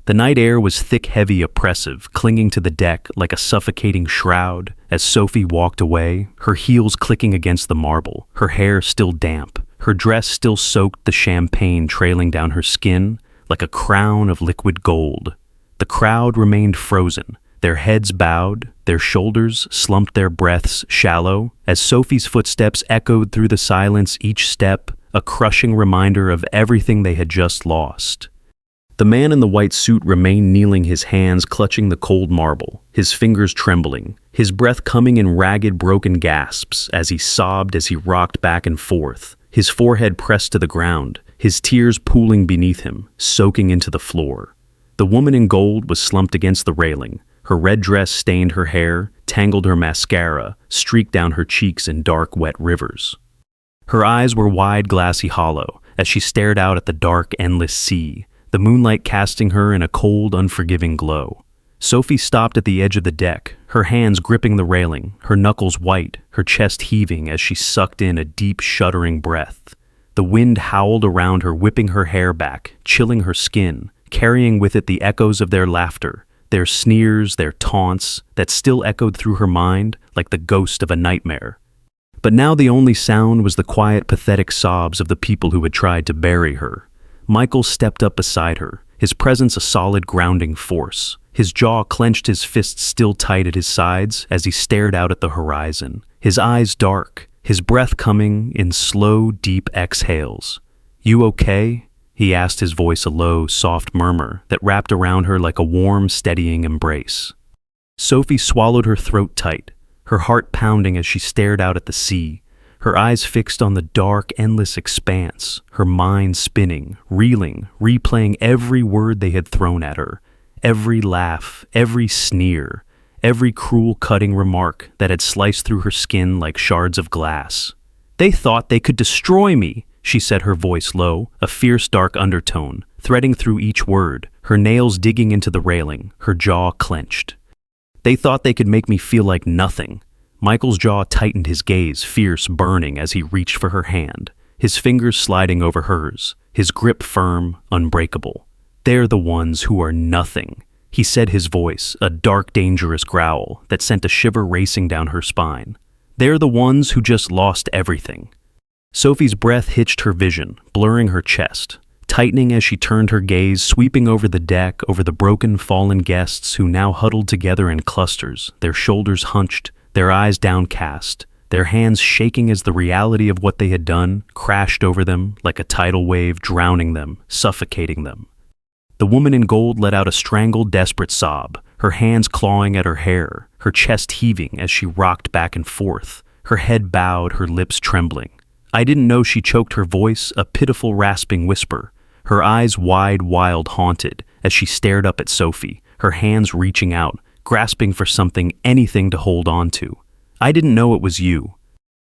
The night air was thick, heavy, oppressive, clinging to the deck like a suffocating shroud as Sophie walked away, her heels clicking against the marble, her hair still damp, her dress still soaked, the champagne trailing down her skin like a crown of liquid gold. The crowd remained frozen, their heads bowed, their shoulders slumped, their breaths shallow, as Sophie's footsteps echoed through the silence, each step a crushing reminder of everything they had just lost. The man in the white suit remained kneeling, his hands clutching the cold marble, his fingers trembling, his breath coming in ragged, broken gasps as he sobbed as he rocked back and forth, his forehead pressed to the ground, his tears pooling beneath him, soaking into the floor. The woman in gold was slumped against the railing. Her red dress stained her hair, tangled her mascara, streaked down her cheeks in dark, wet rivers. Her eyes were wide, glassy, hollow, as she stared out at the dark, endless sea, the moonlight casting her in a cold, unforgiving glow. Sophie stopped at the edge of the deck, her hands gripping the railing, her knuckles white, her chest heaving as she sucked in a deep, shuddering breath. The wind howled around her, whipping her hair back, chilling her skin, carrying with it the echoes of their laughter, their sneers, their taunts, that still echoed through her mind like the ghost of a nightmare. But now the only sound was the quiet, pathetic sobs of the people who had tried to bury her. Michael stepped up beside her, his presence a solid grounding force. His jaw clenched, his fists still tight at his sides as he stared out at the horizon, his eyes dark, his breath coming in slow, deep exhales. "You okay?" he asked, his voice a low, soft murmur that wrapped around her like a warm, steadying embrace. Sophie swallowed her throat tight, her heart pounding as she stared out at the sea, her eyes fixed on the dark, endless expanse, her mind spinning, reeling, replaying every word they had thrown at her, every laugh, every sneer, every cruel, cutting remark that had sliced through her skin like shards of glass. "They thought they could destroy me," she said, her voice low, a fierce, dark undertone, threading through each word, her nails digging into the railing, her jaw clenched. "They thought they could make me feel like nothing." Michael's jaw tightened, his gaze fierce, burning as he reached for her hand, his fingers sliding over hers, his grip firm, unbreakable. "They're the ones who are nothing," he said, his voice a dark, dangerous growl that sent a shiver racing down her spine. "They're the ones who just lost everything." Sophie's breath hitched her vision, blurring her chest, tightening as she turned her gaze, sweeping over the deck, over the broken, fallen guests who now huddled together in clusters, their shoulders hunched, their eyes downcast, their hands shaking as the reality of what they had done crashed over them like a tidal wave, drowning them, suffocating them. The woman in gold let out a strangled, desperate sob, her hands clawing at her hair, her chest heaving as she rocked back and forth, her head bowed, her lips trembling. "I didn't know," she choked, her voice a pitiful, rasping whisper, her eyes wide, wild, haunted, as she stared up at Sophie, her hands reaching out, grasping for something, anything to hold on to. "I didn't know it was you."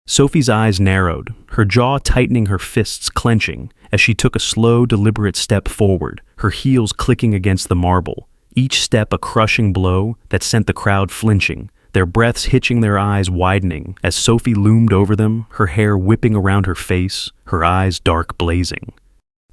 Sophie's eyes narrowed, her jaw tightening, her fists clenching, as she took a slow, deliberate step forward, her heels clicking against the marble, each step a crushing blow that sent the crowd flinching, their breaths hitching, their eyes widening as Sophie loomed over them, her hair whipping around her face, her eyes dark blazing.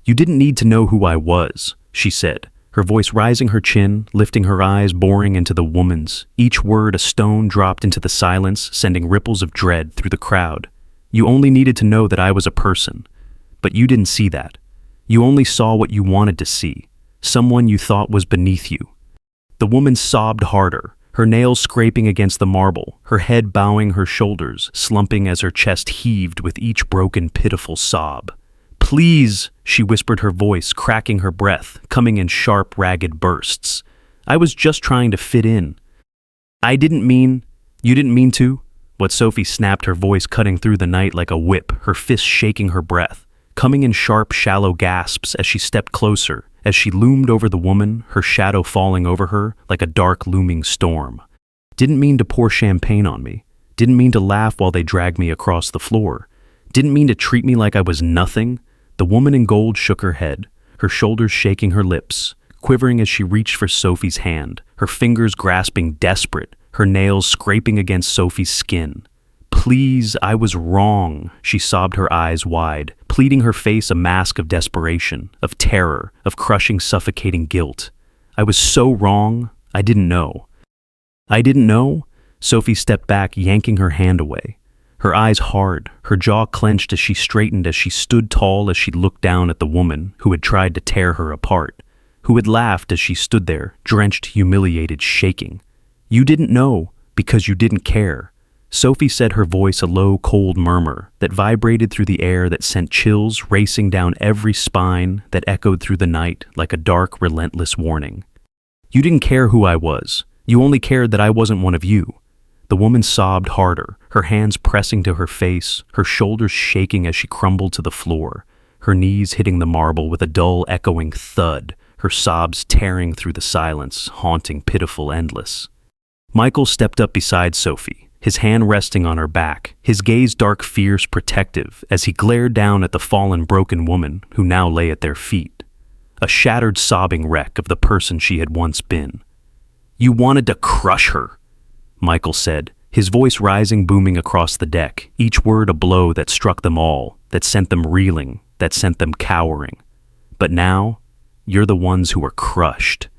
"You didn't need to know who I was," she said, her voice rising, her chin, lifting, her eyes boring into the woman's, each word a stone dropped into the silence, sending ripples of dread through the crowd. "You only needed to know that I was a person. But you didn't see that. You only saw what you wanted to see, someone you thought was beneath you." The woman sobbed harder, her nails scraping against the marble, her head bowing, her shoulders slumping as her chest heaved with each broken, pitiful sob. "Please," she whispered, her voice cracking, her breath coming in sharp, ragged bursts. "I was just trying to fit in." "I didn't mean—" "You didn't mean to?" What Sophie snapped, her voice cutting through the night like a whip, her fists shaking, her breath coming in sharp, shallow gasps as she stepped closer, as she loomed over the woman, her shadow falling over her like a dark, looming storm. "Didn't mean to pour champagne on me. Didn't mean to laugh while they dragged me across the floor. Didn't mean to treat me like I was nothing." The woman in gold shook her head, her shoulders shaking, her lips quivering as she reached for Sophie's hand, her fingers grasping, desperate, her nails scraping against Sophie's skin. Please, I was wrong, she sobbed, her eyes wide, pleading, her face a mask of desperation, of terror, of crushing, suffocating guilt. I was so wrong, I didn't know. I didn't know? Sophie stepped back, yanking her hand away. Her eyes hard, her jaw clenched as she straightened, as she stood tall, as she looked down at the woman who had tried to tear her apart, who had laughed as she stood there, drenched, humiliated, shaking. You didn't know because you didn't care. Sophie said, her voice a low, cold murmur that vibrated through the air, that sent chills racing down every spine, that echoed through the night like a dark, relentless warning. You didn't care who I was. You only cared that I wasn't one of you. The woman sobbed harder, her hands pressing to her face, her shoulders shaking as she crumbled to the floor, her knees hitting the marble with a dull, echoing thud, her sobs tearing through the silence, haunting, pitiful, endless. Michael stepped up beside Sophie, his hand resting on her back, his gaze dark, fierce, protective, as he glared down at the fallen, broken woman who now lay at their feet, a shattered, sobbing wreck of the person she had once been. You wanted to crush her, Michael said, his voice rising, booming across the deck, each word a blow that struck them all, that sent them reeling, that sent them cowering. But now, you're the ones who are crushed.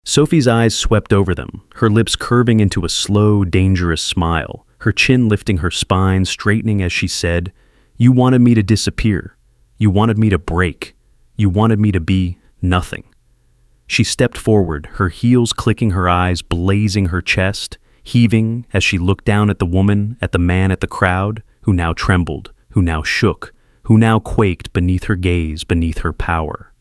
Sophie's eyes swept over them, her lips curving into a slow, dangerous smile, her chin lifting, her spine straightening as she said, You wanted me to disappear. You wanted me to break. You wanted me to be nothing. She stepped forward, her heels clicking, her eyes blazing, her chest heaving as she looked down at the woman, at the man, at the crowd, who now trembled, who now shook, who now quaked beneath her gaze, beneath her power.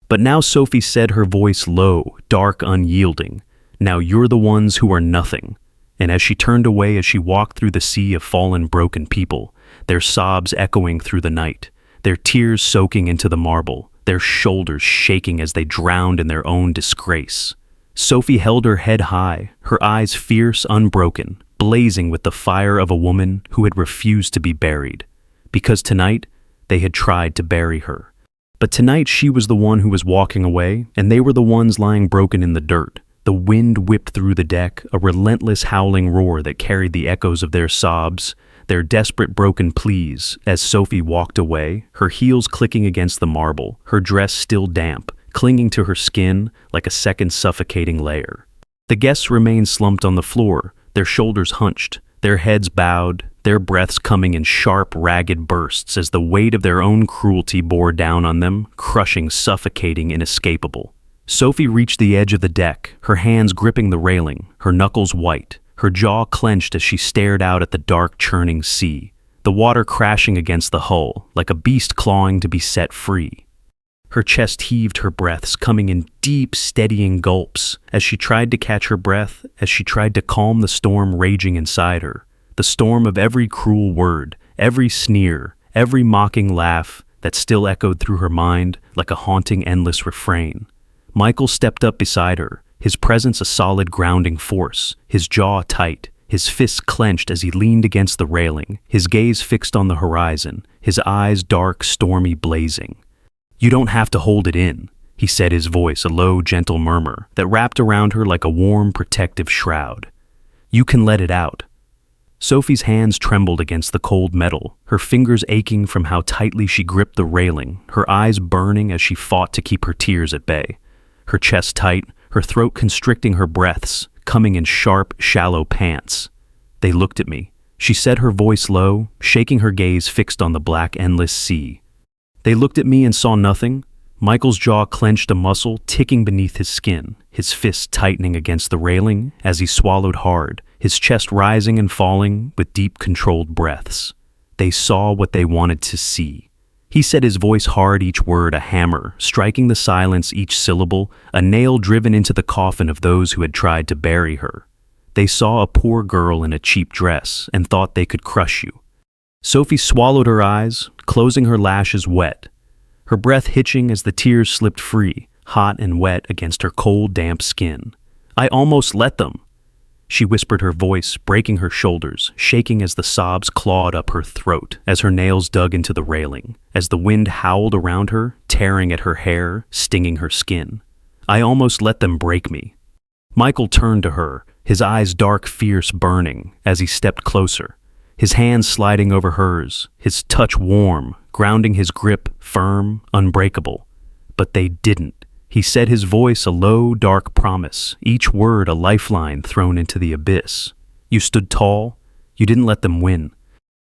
But now Sophie said, her voice low, dark, unyielding, Now you're the ones who are nothing. And as she turned away, as she walked through the sea of fallen, broken people, their sobs echoing through the night, their tears soaking into the marble, their shoulders shaking as they drowned in their own disgrace, Sophie held her head high, her eyes fierce, unbroken, blazing with the fire of a woman who had refused to be buried. Because tonight, they had tried to bury her. But tonight she was the one who was walking away, and they were the ones lying broken in the dirt. The wind whipped through the deck, a relentless howling roar that carried the echoes of their sobs, their desperate broken pleas, as Sophie walked away, her heels clicking against the marble, her dress still damp, clinging to her skin like a second suffocating layer. The guests remained slumped on the floor, their shoulders hunched, their heads bowed, their breaths coming in sharp, ragged bursts as the weight of their own cruelty bore down on them, crushing, suffocating, inescapable. Sophie reached the edge of the deck, her hands gripping the railing, her knuckles white, her jaw clenched as she stared out at the dark, churning sea, the water crashing against the hull, like a beast clawing to be set free. Her chest heaved, her breaths coming in deep, steadying gulps as she tried to catch her breath, as she tried to calm the storm raging inside her, the storm of every cruel word, every sneer, every mocking laugh that still echoed through her mind like a haunting, endless refrain. Michael stepped up beside her, his presence a solid grounding force, his jaw tight, his fists clenched as he leaned against the railing, his gaze fixed on the horizon, his eyes dark, stormy, blazing. You don't have to hold it in, he said, his voice a low, gentle murmur that wrapped around her like a warm, protective shroud. You can let it out. Sophie's hands trembled against the cold metal, her fingers aching from how tightly she gripped the railing, her eyes burning as she fought to keep her tears at bay. Her chest tight, her throat constricting, her breaths coming in sharp, shallow pants. They looked at me, she said, her voice low, shaking, her gaze fixed on the black, endless sea. They looked at me and saw nothing. Michael's jaw clenched, a muscle ticking beneath his skin, his fists tightening against the railing as he swallowed hard, his chest rising and falling with deep, controlled breaths. They saw what they wanted to see. He said, his voice hard, each word a hammer, striking the silence, each syllable, a nail driven into the coffin of those who had tried to bury her. They saw a poor girl in a cheap dress and thought they could crush you. Sophie swallowed her eyes, closing her lashes wet, her breath hitching as the tears slipped free, hot and wet against her cold, damp skin. I almost let them, she whispered, her voice breaking her shoulders, shaking as the sobs clawed up her throat, as her nails dug into the railing, as the wind howled around her, tearing at her hair, stinging her skin. I almost let them break me. Michael turned to her, his eyes dark, fierce, burning, as he stepped closer. his hands sliding over hers, his touch warm, grounding his grip firm, unbreakable. But they didn't. He said, his voice a low, dark promise, each word a lifeline thrown into the abyss. You stood tall. You didn't let them win.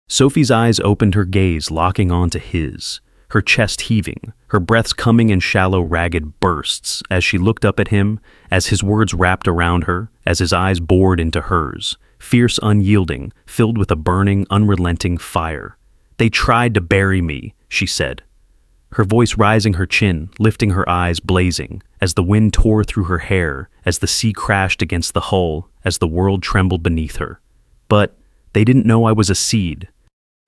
Sophie's eyes opened, her gaze locking onto his, her chest heaving, her breaths coming in shallow, ragged bursts as she looked up at him, as his words wrapped around her, as his eyes bored into hers, fierce, unyielding, filled with a burning, unrelenting fire. They tried to bury me, she said, her voice rising, her chin, lifting, her eyes blazing, as the wind tore through her hair, as the sea crashed against the hull, as the world trembled beneath her. But they didn't know I was a seed.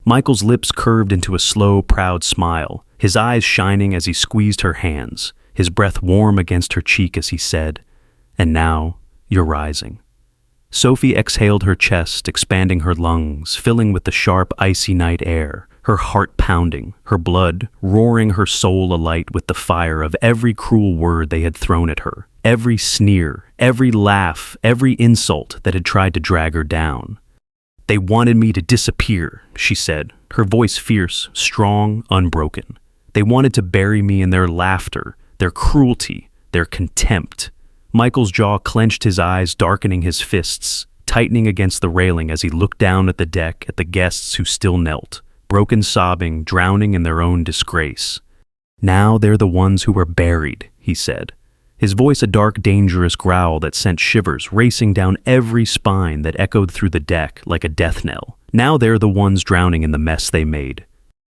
Michael's lips curved into a slow, proud smile, his eyes shining as he squeezed her hands, his breath warm against her cheek as he said, "And now you're rising." Sophie exhaled, her chest expanding, her lungs filling with the sharp, icy night air, her heart pounding, her blood roaring, her soul alight with the fire of every cruel word they had thrown at her, every sneer, every laugh, every insult that had tried to drag her down. They wanted me to disappear, she said, her voice fierce, strong, unbroken. They wanted to bury me in their laughter, their cruelty, their contempt. Michael's jaw clenched, his eyes darkening, his fists tightening against the railing as he looked down at the deck at the guests who still knelt, broken, sobbing, drowning in their own disgrace. Now they're the ones who were buried, he said, his voice a dark, dangerous growl that sent shivers racing down every spine, that echoed through the deck like a death knell. Now they're the ones drowning in the mess they made.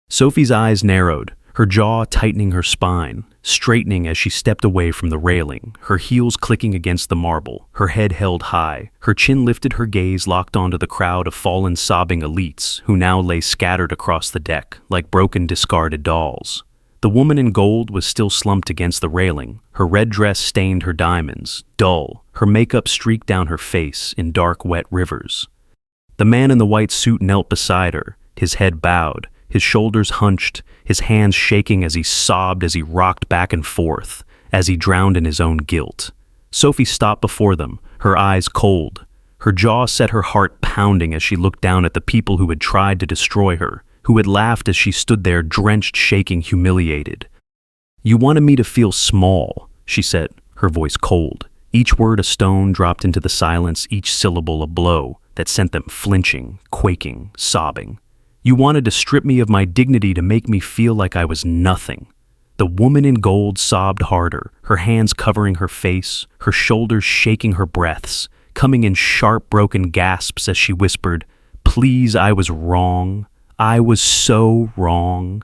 Sophie's eyes narrowed, her jaw tightening, her spine straightening as she stepped away from the railing, her heels clicking against the marble, her head held high, her chin lifted, her gaze locked onto the crowd of fallen, sobbing elites who now lay scattered across the deck like broken, discarded dolls. The woman in gold was still slumped against the railing, her red dress stained, her diamonds dull, her makeup streaked down her face in dark, wet rivers. The man in the white suit knelt beside her, his head bowed, his shoulders hunched, his hands shaking as he sobbed, as he rocked back and forth, as he drowned in his own guilt. Sophie stopped before them, her eyes cold, her jaw set, her heart pounding as she looked down at the people who had tried to destroy her, who had laughed as she stood there, drenched, shaking, humiliated. "You wanted me to feel small," she said, her voice cold, each word a stone dropped into the silence, each syllable a blow that sent them flinching, quaking, sobbing. "You wanted to strip me of my dignity, to make me feel like I was nothing." The woman in gold sobbed harder, her hands covering her face, her shoulders shaking, her breaths coming in sharp, broken gasps as she whispered, "Please, I was wrong. I was so wrong."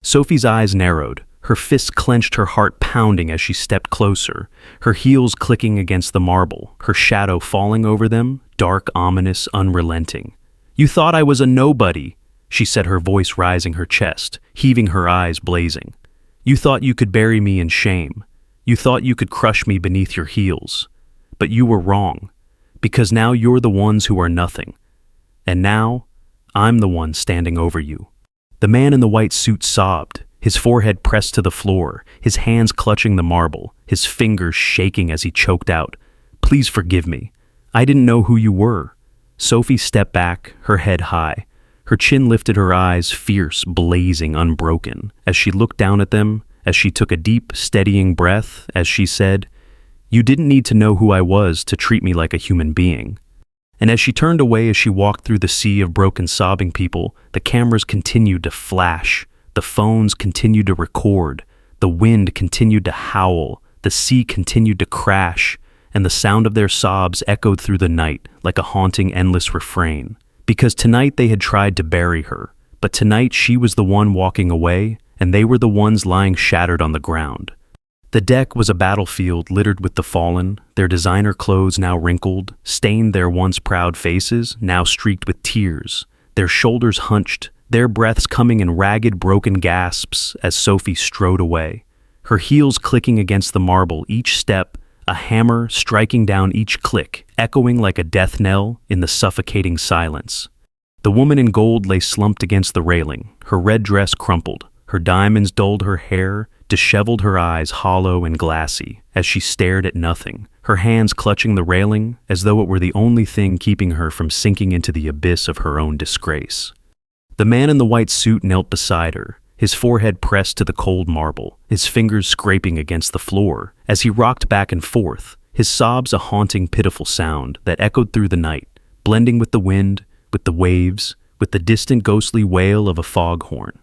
Sophie's eyes narrowed, her fists clenched, her heart pounding as she stepped closer, her heels clicking against the marble, her shadow falling over them, dark, ominous, unrelenting. "You thought I was a nobody," she said, her voice rising, her chest heaving, her eyes blazing. "You thought you could bury me in shame. You thought you could crush me beneath your heels. But you were wrong, because now you're the ones who are nothing. And now I'm the one standing over you." The man in the white suit sobbed, his forehead pressed to the floor, his hands clutching the marble, his fingers shaking as he choked out, "Please forgive me. I didn't know who you were." Sophie stepped back, her head high, her chin lifted, her eyes fierce, blazing, unbroken, as she looked down at them, as she took a deep, steadying breath, as she said, "You didn't need to know who I was to treat me like a human being." And as she turned away, as she walked through the sea of broken, sobbing people, the cameras continued to flash, the phones continued to record, the wind continued to howl, the sea continued to crash, and the sound of their sobs echoed through the night like a haunting, endless refrain. Because tonight they had tried to bury her, but tonight she was the one walking away, and they were the ones lying shattered on the ground. The deck was a battlefield littered with the fallen, their designer clothes now wrinkled, stained, their once proud faces now streaked with tears, their shoulders hunched, their breaths coming in ragged, broken gasps as Sophie strode away, her heels clicking against the marble, each step a hammer striking down, each click echoing like a death knell in the suffocating silence. The woman in gold lay slumped against the railing, her red dress crumpled, her diamonds dulled her hair, disheveled, her eyes hollow and glassy, as she stared at nothing, her hands clutching the railing as though it were the only thing keeping her from sinking into the abyss of her own disgrace. The man in the white suit knelt beside her, his forehead pressed to the cold marble, his fingers scraping against the floor. As he rocked back and forth, his sobs a haunting, pitiful sound that echoed through the night, blending with the wind, with the waves, with the distant ghostly wail of a foghorn.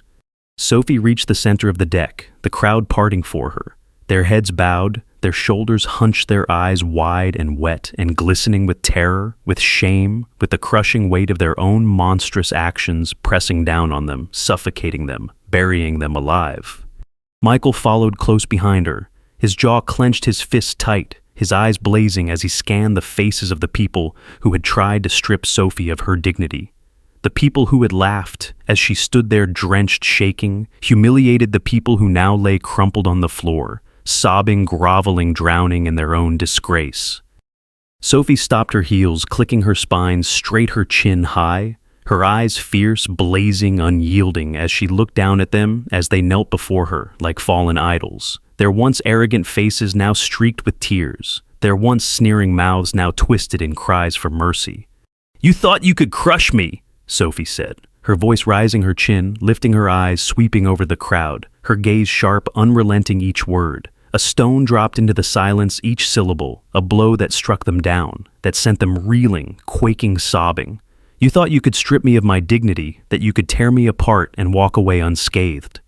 Sophie reached the center of the deck, the crowd parting for her. Their heads bowed, their shoulders hunched, their eyes wide and wet and glistening with terror, with shame, with the crushing weight of their own monstrous actions pressing down on them, suffocating them, burying them alive. Michael followed close behind her, his jaw clenched, his fists tight, his eyes blazing as he scanned the faces of the people who had tried to strip Sophie of her dignity. The people who had laughed as she stood there drenched, shaking, humiliated, the people who now lay crumpled on the floor, sobbing, groveling, drowning in their own disgrace. Sophie stopped her heels, clicking her spine straight, her chin high, her eyes fierce, blazing, unyielding as she looked down at them as they knelt before her like fallen idols, their once arrogant faces now streaked with tears, their once sneering mouths now twisted in cries for mercy. "You thought you could crush me," Sophie said, her voice rising, her chin, lifting, her eyes sweeping over the crowd, her gaze sharp, unrelenting each word. A stone dropped into the silence, each syllable, a blow that struck them down, that sent them reeling, quaking, sobbing. "You thought you could strip me of my dignity, that you could tear me apart and walk away unscathed."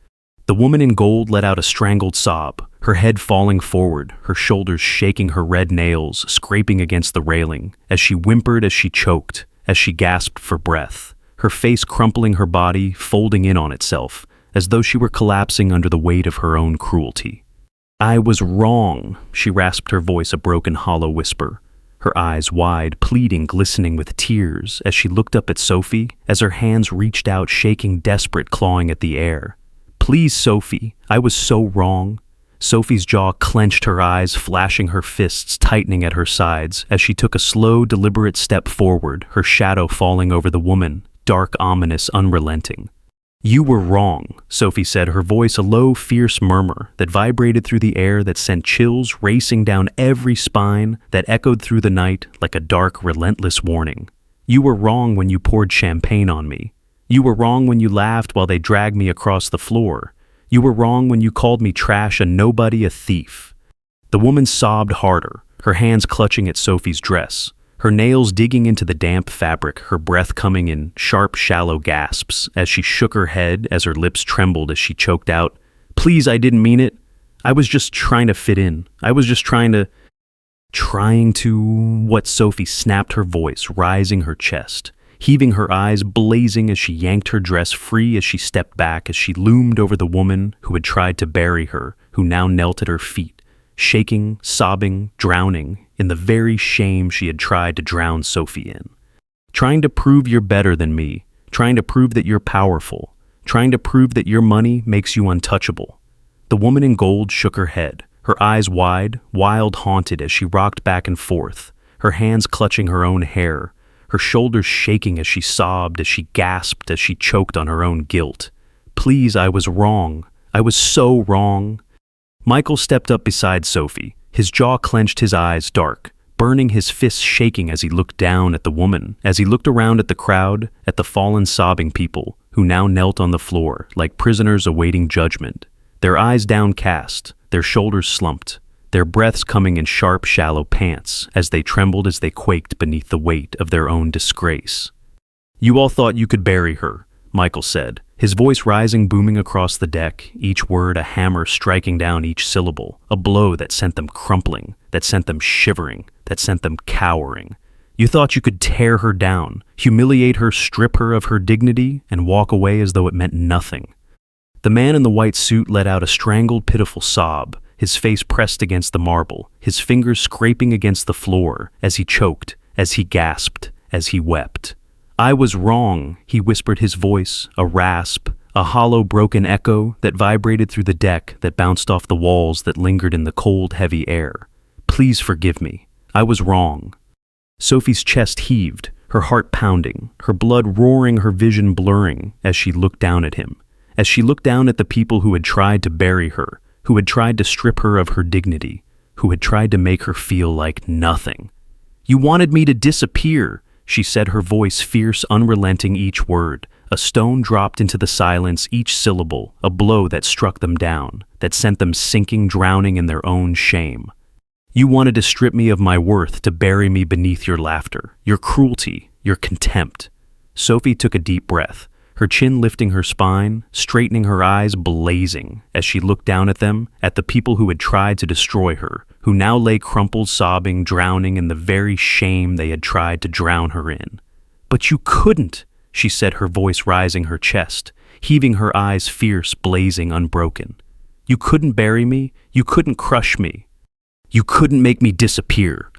The woman in gold let out a strangled sob, her head falling forward, her shoulders shaking, her red nails scraping against the railing, as she whimpered, as she choked, as she gasped for breath, her face crumpling, her body folding in on itself, as though she were collapsing under the weight of her own cruelty. "I was wrong," she rasped, her voice a broken, hollow whisper, her eyes wide, pleading, glistening with tears, as she looked up at Sophie, as her hands reached out, shaking, desperate, clawing at the air. "Please, Sophie, I was so wrong." Sophie's jaw clenched, her eyes flashing, her fists tightening at her sides, as she took a slow, deliberate step forward, her shadow falling over the woman, dark, ominous, unrelenting. "You were wrong," Sophie said, her voice a low, fierce murmur that vibrated through the air, that sent chills racing down every spine, that echoed through the night like a dark, relentless warning. "You were wrong when you poured champagne on me. You were wrong when you laughed while they dragged me across the floor. You were wrong when you called me trash, a nobody, a thief." The woman sobbed harder, her hands clutching at Sophie's dress, her nails digging into the damp fabric, her breath coming in sharp, shallow gasps as she shook her head, as her lips trembled as she choked out, "Please, I didn't mean it. I was just trying to fit in. I was just trying to... What?" Sophie snapped, her voice rising, her chest heaving, her eyes blazing as she yanked her dress free, as she stepped back, as she loomed over the woman who had tried to bury her, who now knelt at her feet, shaking, sobbing, drowning in the very shame she had tried to drown Sophie in. "Trying to prove you're better than me, trying to prove that you're powerful, trying to prove that your money makes you untouchable." The woman in gold shook her head, her eyes wide, wild, haunted as she rocked back and forth, her hands clutching her own hair, her shoulders shaking as she sobbed, as she gasped, as she choked on her own guilt. "Please, I was wrong. I was so wrong." Michael stepped up beside Sophie, his jaw clenched, his eyes dark, burning, his fists shaking as he looked down at the woman, as he looked around at the crowd, at the fallen, sobbing people who now knelt on the floor like prisoners awaiting judgment, their eyes downcast, their shoulders slumped, their breaths coming in sharp, shallow pants as they trembled, as they quaked beneath the weight of their own disgrace. "You all thought you could bury her," Michael said, his voice rising, booming across the deck, each word a hammer striking down each syllable, a blow that sent them crumpling, that sent them shivering, that sent them cowering. "You thought you could tear her down, humiliate her, strip her of her dignity, and walk away as though it meant nothing." The man in the white suit let out a strangled, pitiful sob, his face pressed against the marble, his fingers scraping against the floor, as he choked, as he gasped, as he wept. "I was wrong," he whispered, his voice a rasp, a hollow, broken echo that vibrated through the deck, that bounced off the walls, that lingered in the cold, heavy air. "Please forgive me. I was wrong." Sophie's chest heaved, her heart pounding, her blood roaring, her vision blurring as she looked down at him, as she looked down at the people who had tried to bury her, who had tried to strip her of her dignity, who had tried to make her feel like nothing. "You wanted me to disappear," she said, her voice fierce, unrelenting each word. A stone dropped into the silence, each syllable, a blow that struck them down, that sent them sinking, drowning in their own shame. "You wanted to strip me of my worth, to bury me beneath your laughter, your cruelty, your contempt." Sophie took a deep breath, her chin lifting her spine, straightening, her eyes blazing as she looked down at them, at the people who had tried to destroy her, who now lay crumpled, sobbing, drowning in the very shame they had tried to drown her in. "But you couldn't," she said, her voice rising, her chest, heaving, her eyes fierce, blazing, unbroken. "You couldn't bury me, you couldn't crush me. You couldn't make me disappear."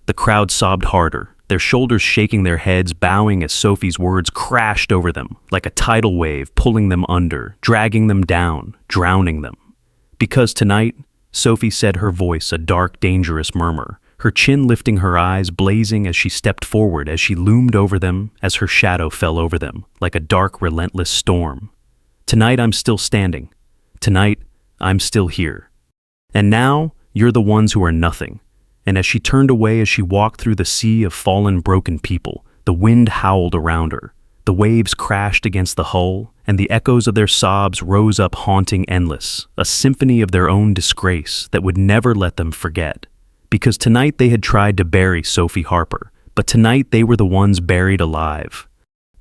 The crowd sobbed harder, their shoulders shaking, their heads bowing as Sophie's words crashed over them like a tidal wave, pulling them under, dragging them down, drowning them. "Because tonight," Sophie said, her voice a dark, dangerous murmur, her chin lifting, her eyes blazing as she stepped forward, as she loomed over them, as her shadow fell over them like a dark, relentless storm. "Tonight I'm still standing. Tonight I'm still here. And now you're the ones who are nothing." And as she turned away, as she walked through the sea of fallen, broken people, the wind howled around her. The waves crashed against the hull, and the echoes of their sobs rose up, haunting, endless, a symphony of their own disgrace that would never let them forget. Because tonight they had tried to bury Sophie Harper, but tonight they were the ones buried alive.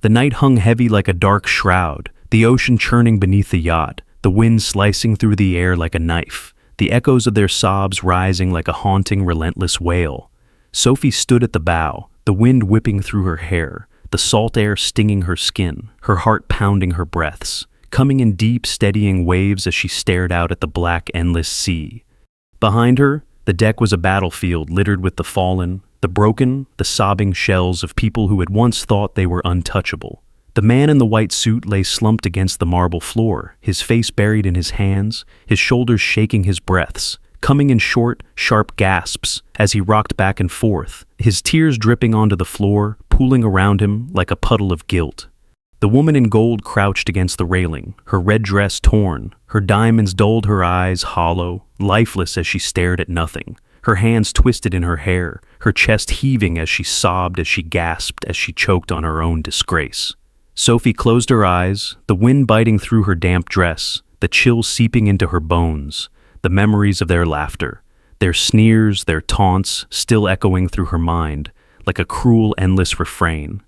The night hung heavy like a dark shroud, the ocean churning beneath the yacht, the wind slicing through the air like a knife, the echoes of their sobs rising like a haunting, relentless wail. Sophie stood at the bow, the wind whipping through her hair, the salt air stinging her skin, her heart pounding her breaths, coming in deep, steadying waves as she stared out at the black, endless sea. Behind her, the deck was a battlefield littered with the fallen, the broken, the sobbing shells of people who had once thought they were untouchable. The man in the white suit lay slumped against the marble floor, his face buried in his hands, his shoulders shaking, his breaths coming in short, sharp gasps as he rocked back and forth, his tears dripping onto the floor, pooling around him like a puddle of guilt. The woman in gold crouched against the railing, her red dress torn, her diamonds dulled, her eyes hollow, lifeless as she stared at nothing, her hands twisted in her hair, her chest heaving as she sobbed, as she gasped, as she choked on her own disgrace. Sophie closed her eyes, the wind biting through her damp dress, the chill seeping into her bones, the memories of their laughter, their sneers, their taunts still echoing through her mind like a cruel, endless refrain.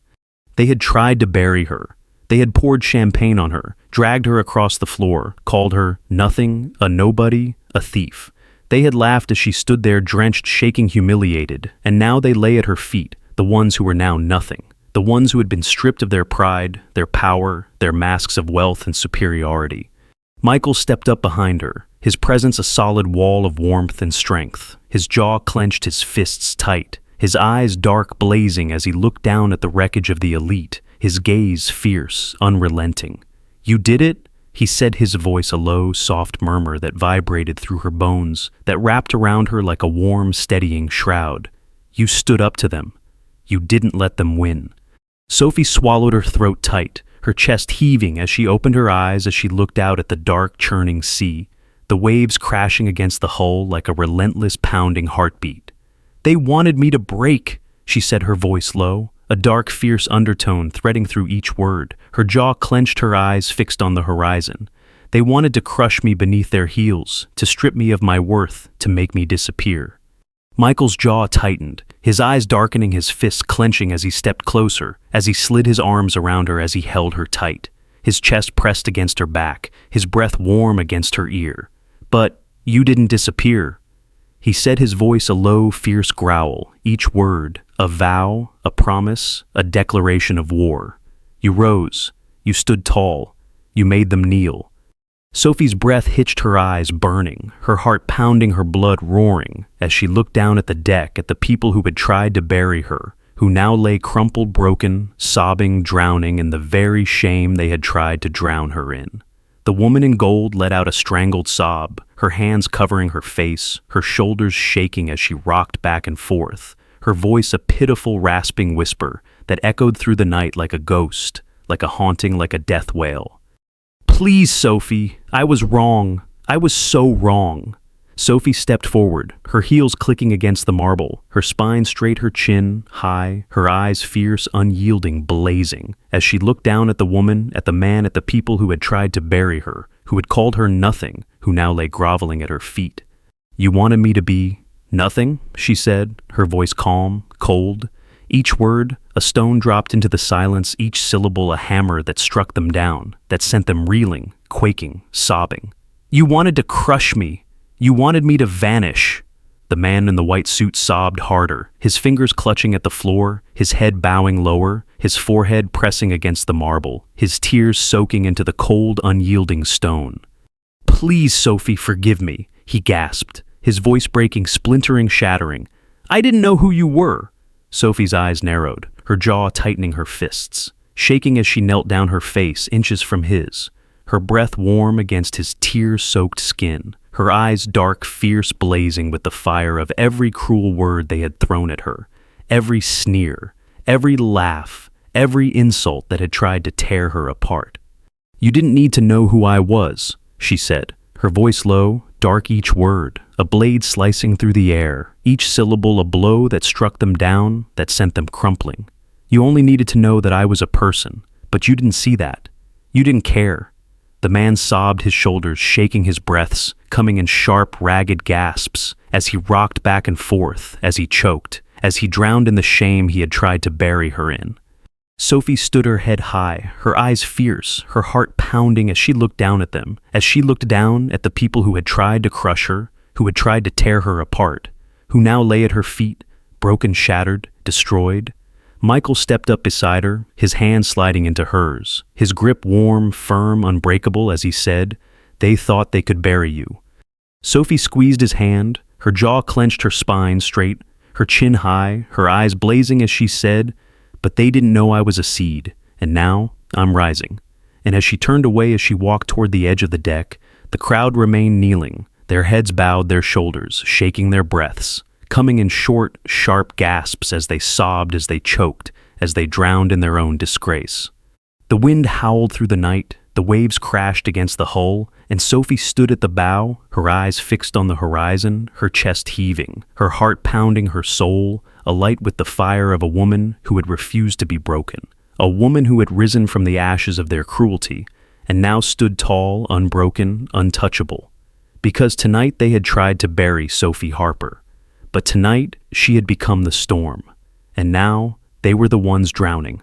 They had tried to bury her. They had poured champagne on her, dragged her across the floor, called her nothing, a nobody, a thief. They had laughed as she stood there drenched, shaking, humiliated, and now they lay at her feet, the ones who were now nothing. The ones who had been stripped of their pride, their power, their masks of wealth and superiority. Michael stepped up behind her, his presence a solid wall of warmth and strength, his jaw clenched, his fists tight, his eyes dark, blazing as he looked down at the wreckage of the elite, his gaze fierce, unrelenting. "You did it?" he said, his voice a low, soft murmur that vibrated through her bones, that wrapped around her like a warm, steadying shroud. "You stood up to them. You didn't let them win." Sophie swallowed, her throat tight, her chest heaving as she opened her eyes, as she looked out at the dark, churning sea, the waves crashing against the hull like a relentless, pounding heartbeat. "They wanted me to break," she said, her voice low, a dark, fierce undertone threading through each word, her jaw clenched, her eyes fixed on the horizon. "They wanted to crush me beneath their heels, to strip me of my worth, to make me disappear." Michael's jaw tightened, his eyes darkening, his fists clenching as he stepped closer, as he slid his arms around her, as he held her tight, his chest pressed against her back, his breath warm against her ear. "But you didn't disappear," he said, his voice a low, fierce growl, each word a vow, a promise, a declaration of war. "You rose, you stood tall, you made them kneel." Sophie's breath hitched, her eyes burning, her heart pounding, her blood roaring, as she looked down at the deck, at the people who had tried to bury her, who now lay crumpled, broken, sobbing, drowning in the very shame they had tried to drown her in. The woman in gold let out a strangled sob, her hands covering her face, her shoulders shaking as she rocked back and forth, her voice a pitiful, rasping whisper that echoed through the night like a ghost, like a haunting, like a death wail. "Please, Sophie, I was wrong. I was so wrong. Sophie stepped forward, her heels clicking against the marble, her spine straight, her chin high, her eyes fierce, unyielding, blazing, as she looked down at the woman, at the man, at the people who had tried to bury her, who had called her nothing, who now lay groveling at her feet. "You wanted me to be nothing?" she said, her voice calm, cold. Each word, a stone dropped into the silence, each syllable a hammer that struck them down, that sent them reeling, quaking, sobbing. "You wanted to crush me. You wanted me to vanish." The man in the white suit sobbed harder, his fingers clutching at the floor, his head bowing lower, his forehead pressing against the marble, his tears soaking into the cold, unyielding stone. "Please, Sophie, forgive me," he gasped, his voice breaking, splintering, shattering. "I didn't know who you were." Sophie's eyes narrowed, her jaw tightening her fists, shaking as she knelt down, her face inches from his, her breath warm against his tear-soaked skin, her eyes dark, fierce, blazing with the fire of every cruel word they had thrown at her, every sneer, every laugh, every insult that had tried to tear her apart. "You didn't need to know who I was," she said, her voice low, dark each word, a blade slicing through the air, each syllable a blow that struck them down, that sent them crumpling. "You only needed to know that I was a person, but you didn't see that. You didn't care." The man sobbed, his shoulders shaking, his breaths coming in sharp, ragged gasps as he rocked back and forth, as he choked, as he drowned in the shame he had tried to bury her in. Sophie stood, her head high, her eyes fierce, her heart pounding as she looked down at them, as she looked down at the people who had tried to crush her, who had tried to tear her apart, who now lay at her feet, broken, shattered, destroyed. Michael stepped up beside her, his hand sliding into hers, his grip warm, firm, unbreakable, as he said, "They thought they could bury you." Sophie squeezed his hand, her jaw clenched, her spine straight, her chin high, her eyes blazing as she said, "But they didn't know I was a seed, and now I'm rising." And as she turned away, as she walked toward the edge of the deck, the crowd remained kneeling, their heads bowed, their shoulders shaking, their breaths coming in short, sharp gasps as they sobbed, as they choked, as they drowned in their own disgrace. The wind howled through the night, the waves crashed against the hull, and Sophie stood at the bow, her eyes fixed on the horizon, her chest heaving, her heart pounding, her soul alight with the fire of a woman who had refused to be broken, a woman who had risen from the ashes of their cruelty, and now stood tall, unbroken, untouchable. Because tonight they had tried to bury Sophie Harper, but tonight she had become the storm, and now they were the ones drowning.